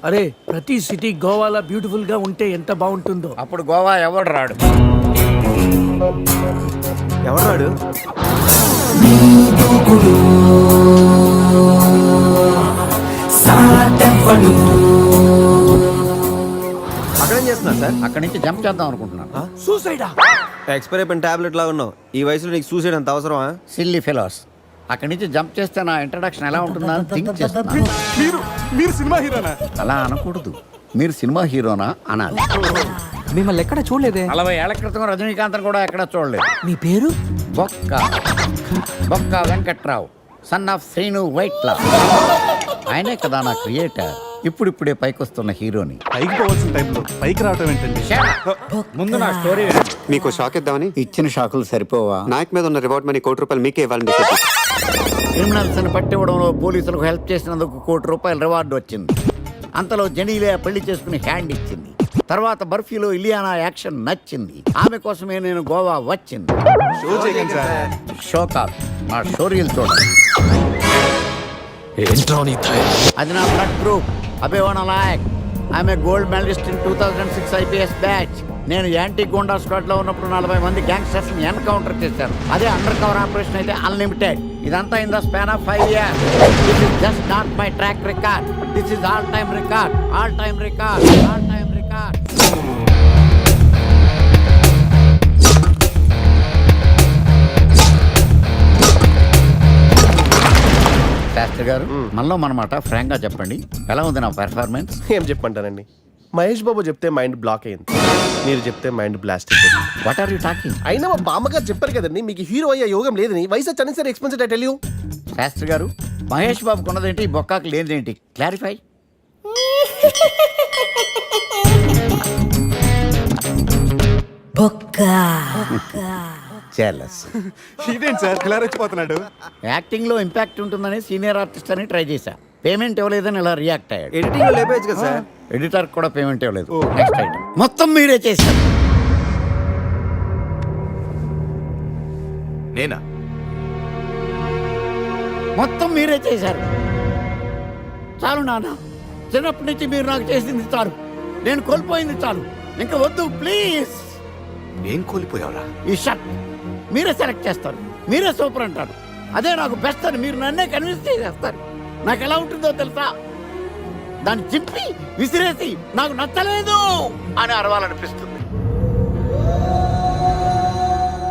అరే ప్రతి సిటీ గోవాలో బ్యూటిఫుల్ గా ఉంటే ఎంత బాగుంటుందో. అప్పుడు గోవా ఎవడు రాడు. ఎవరాడు? అక్కడేం చేస్తున్నా సార్? అక్కడి నుంచి జంప్ చేద్దాం అనుకుంటున్నాను. సూసైడా? ఎక్స్పైర్ అయిపోయిన టాబ్లెట్ లాగా ఉన్నావు. ఈ వయసులో నీకు సూసైడ్ అంత అవసరమా? Silly fellows. అక్కడి నుంచి జంప్ చేస్తే నా ఇంట్రడక్షన్ ఎలా ఉంటుందా అని థింక్ చేస్తున్నాను. మీరు సినిమా హీరోనా? అలా అనకూడదు, మీరు సినిమా హీరోనా అనాలి. మిమ్మల్ని ఎక్కడ చూడలేదే. 40 ఏళ్ల క్రితం రజనీకాంత్ కూడా ఎక్కడ చూడలేదు. మీ పేరు? బొక్క వెంకట్రావు, సన్ ఆఫ్ శ్రీను వైట్లా. ఆయనే కదా నా క్రియేటర్. ఇప్పుడిప్పుడే పైకొస్తున్న హీరోని. పైకి పోవాల్సిన టైంలో పైకి రావటం ఏంటండి? ముందు నా స్టోరీ మీకు షాక్ ఇద్దామని. ఇచ్చిన షాకులు సరిపోవా? నాయక్ మీద ఉన్న రివార్డ్ మనీ ₹1 మీకే ఇవ్వాలని డిసైడ్ చేశాను. క్రిమినల్స్ ని పట్టివ్వడంలో పోలీసులకు హెల్ప్ చేసినందుకు ₹1 రివార్డు వచ్చింది. అంతలో జెనీలే పెళ్లి చేసుకుని హ్యాండ్ ఇచ్చింది. తర్వాత బర్ఫీలో ఇలియానా యాక్షన్ నచ్చింది. ఆమె కోసమే నేను గోవా వచ్చింది. షో చేయకండి సార్. షో కాదు, నా షోరీలు చూడండి. అది నా బ్లడ్ గ్రూప్. అభివాణ లాయక్. ఆమె gold medalist in 2006 IPS batch. నేను యాంటీ గోండా స్క్వాడ్ లో ఉన్నప్పుడు 40 మంది గ్యాంగ్స్టర్స్ ని ఎన్కౌంటర్ చేశాను. అదే అండర్ కవర్ ఆపరేషన్ అయితే అన్లిమిటెడ్. ఇదంతా in the span of 5 years. This is just not my track record. This is all time record. All time record. All time record. Shastri గారు, మనలో మనమాట ఫ్రాంక్ గా చెప్పండి, ఎలా ఉంది నా పెర్ఫార్మెన్స్? ఏం చెప్పంటానండి, మహేష్ బాబు చెప్తే మైండ్ బ్లాక్ అయింది, మీరు చెప్తే మైండ్ బ్లాస్ట్ అయిపోయింది. What are you talking? అయినా మా బామ్మగారు చెప్పారు కదండి, మీకు హీరో అయ్యే యోగం లేదని. వయసు వచ్చాను sir, expensive I tell you. Shastri గారు, మహేష్ బాబుకు ఉన్నదేంటి, బొక్కాకు లేనిదేంటి? క్లారిఫై. చెలస్. ఇదేంటి సార్ ఇలా రెచ్చిపోతున్నాడు? యాక్టింగ్ లో ఇంపాక్ట్ ఉంటుందని సీనియర్ ఆర్టిస్ట్ అని ట్రై చేశా. పేమెంట్ ఇవ్వలేదని ఇలా రియాక్ట్ అయ్యాడు. ఎడిటింగ్ లో లేపేయచ్చు కదా సార్. ఎడిటర్ కూడా పేమెంట్ ఇవ్వలేదు. నెక్స్ట్ ఐటమ్ మొత్తం మీరే చేశారు. నేనా? మొత్తం మీరే చేశారు. చాలు నాన్న, చిన్నప్పటి నుంచి మీరు నాకు చేసింది చాలు. నేను కోల్పోయింది చాలు. ఇంకా వద్దు ప్లీజ్. ఏం కోల్పోయావురా? ఈ షర్ట్ మీరే సెలెక్ట్ చేస్తారు, మీరే సూపర్ అంటారు. అదే నాకు బెస్ట్ అని మీరు నన్నే కన్విన్స్ చేసేస్తారు. నాకు ఎలా ఉంటుందో తెలుసా? దాన్ని చింపి విసిరేసి నాకు నచ్చలేదు అని అరవాలనిపిస్తుంది.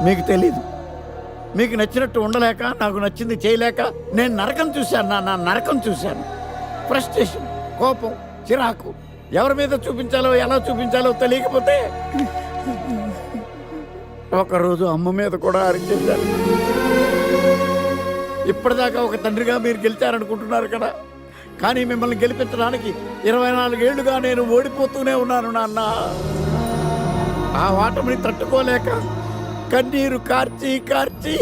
మీకు తెలీదు, మీకు నచ్చినట్టు ఉండలేక, నాకు నచ్చింది చేయలేక నేను నరకం చూశాను. నా నరకం చూశాను. ఫ్రస్ట్రేషన్, కోపం, చిరాకు, ఎవరి మీద చూపించాలో ఎలా చూపించాలో తెలియకపోతే ఒకరోజు అమ్మ మీద కూడా అరిచేశాను. ఇప్పటిదాకా ఒక తండ్రిగా మీరు గెలిచారనుకుంటున్నారు కదా, కానీ మిమ్మల్ని గెలిపించడానికి 24 ఏళ్లుగా నేను ఓడిపోతూనే ఉన్నాను నాన్న. ఆ ఓటమిని తట్టుకోలేక కన్నీరు కార్చి కార్చి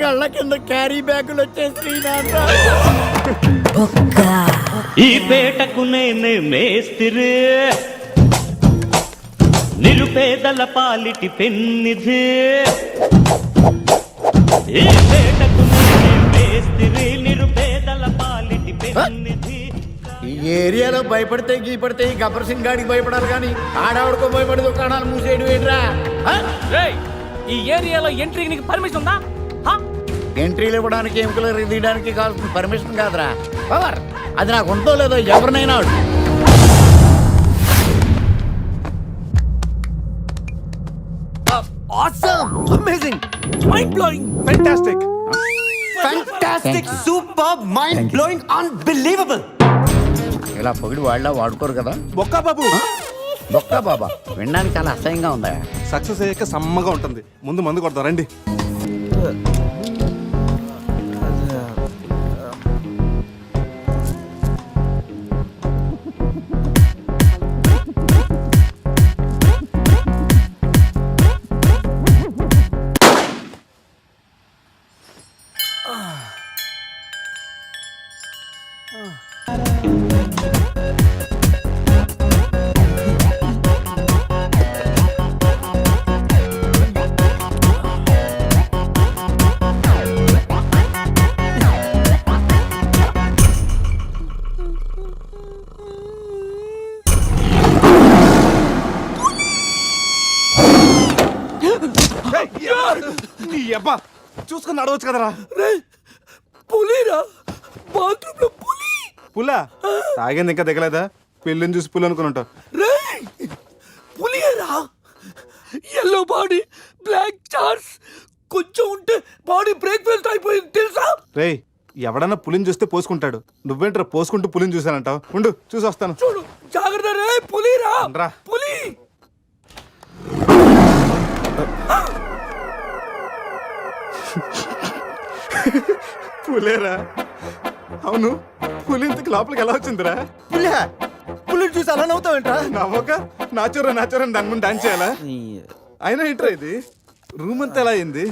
కళ్ళ కింద క్యారీ బ్యాగులు వచ్చేసి నాన్న. ఈ పేటకు నేనే మేస్తిరి, నిరుపేదల పాలిటి పెన్నిధి. ఈ పేటకు నేనే మేస్తిరి, నిరుపేదల పాలిటి పెన్నిధి. ఈ ఏరియాలో భయపడితే గీపడితే ఈ గబ్బర్ సింగ్ గాడికి భయపడాలి కానీ ఆడావిడకో భయపడి దుకాణాలు మూసేయడం ఏంట్రా? ఈ ఏరియాలో ఎంట్రీకి నీకు పర్మిషన్ ఉందా? ఎంట్రీలు ఇవ్వడానికి, ఎముకలు తీయడానికి కావాల్సిన పర్మిషన్ కాదురా, పవర్. అది నాకు ఉందో లేదో ఎవరినైనా అడుగు. Awesome! Amazing! Mind blowing! Fantastic! Fantastic, super, mind blowing, unbelievable. ఇలా పొగిడి వాళ్ళ వాడుకోరు కదా. బొక్కా బాబు, బొక్క బాబా వినడానికి చాలా అసహ్యంగా ఉందా? సక్సెస్ అయ్యాక సమ్మగా ఉంటుంది. ముందు మందు కొడతాం రండి. నీ అబ్బా చూసుకుని నడవచ్చు కదరా. పులిరా, బాత్రూమ్ లో పులి. పులా తాగింది ఇంకా దిగలేదా? పెళ్ళిని చూసి పులి అనుకుని ఉంటావు. పులిరా, ఎల్లో బాడీ, బ్లాక్ చార్స్, కొంచెం ఉంటే బాడీ బ్రేక్ ఫెయిల్ అయిపోయింది తెలుసా? రేయ్ ఎవడన్నా పులిని చూస్తే పోసుకుంటాడు. నువ్వేంట్రా పోసుకుంటూ పులిని చూసానంటావు? ఉండు చూసి వస్తాను. చూడు జాగ్రత్త రే, పులిరా, రా. పులి. పులేరా? అవును, పులి ఇంతకు లోపలికి ఎలా వచ్చిందిరా? పులి చూసి అలా నవ్వుతావేంట్రా? నవ్వక నాచురా నాచురా దాని ముందు డాన్స్ చేయాలా? అయినా ఏంట్రా ఇది? రూమ్ అంతా ఎలా అయింది?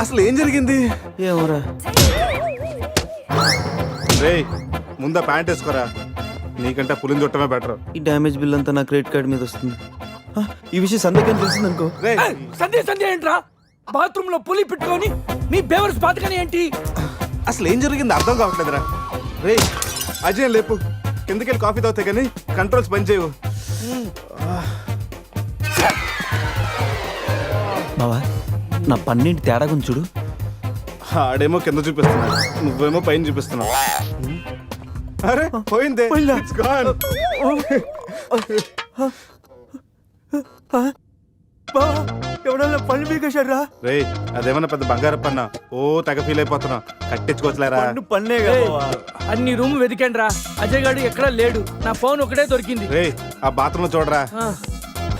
అసలు ఏం జరిగింది? ఏమోరా. రేయ్ ముందా ప్యాంట్ వేసుకోరా. నీకంటే పులిని చుట్టమే బెటర్. ఈ డ్యామేజ్ బిల్ అంతా నా క్రెడిట్ కార్డ్ మీద వస్తుంది. ఈ విషయం సందేహం తెలిసిందనుకో. రేయ్ సంధ్య ఏంట్రా? బాత్రూమ్ లో పులి పెట్టుకొని మీ బేవర్స్ బాతకని ఏంటి? అసలు ఏం జరిగింది అర్థం కావట్లేదురా. రేయ్ అజయ్ లేపు, కిందకెళ్ళి కాఫీ తాగుతాయి కానీ కంట్రోల్స్ పని చేయవు. బావా నా పన్నెండు తేడా గురించి చూడు. ఆడేమో కింద చూపిస్తున్నాడు, నువ్వేమో పైన చూపిస్తున్నావు. అరే పోయిందే. It's gone. ఎవడన్నా పళ్ళు పీకేశాడ్రా? రేయ్ అదేమన్నా పెద్ద బంగారు పన్నా? ఓ తెగ ఫీల్ అయిపోతున్నావు. కట్టించుకోవచ్చులేరా. పన్నే అన్ని రూమ్ వెతికాను రా, అజయ్ గాడు ఎక్కడా లేడు. నా ఫోన్ ఒకటే దొరికింది. రేయ్ ఆ బాత్రూమ్ చూడరా.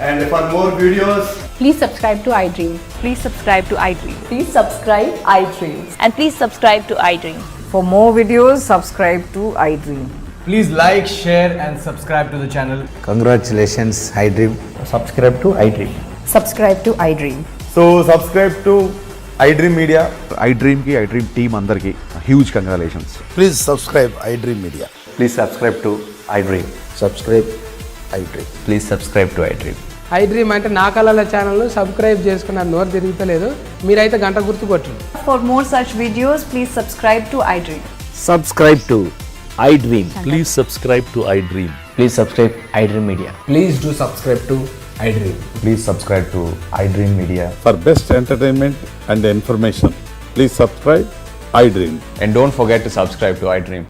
And for more videos, Please subscribe to iDream. Please subscribe to iDream. Please subscribe iDream. And please subscribe to iDream. For more videos, subscribe to iDream. please like, share and subscribe to the channel. Congratulations iDream. Subscribe to iDream. Subscribe to iDream. So subscribe to iDream Media. iDream ki iDream team andarki huge congratulations. Please subscribe iDream Media. Please subscribe to iDream. Subscribe iDream. Please subscribe to iDream. iDream అంటే నా కళల channel subscribe చేసుకున్న నోరు తిరుగుతలేదు. మీరైతే గంట గుర్తు కొట్టండి. For more such videos, please subscribe to iDream. Subscribe to iDream. Please subscribe to iDream. Please subscribe iDream Media. Please do subscribe to iDream. Please subscribe to iDream Media. For best entertainment and information, please subscribe iDream. And don't forget to subscribe to iDream.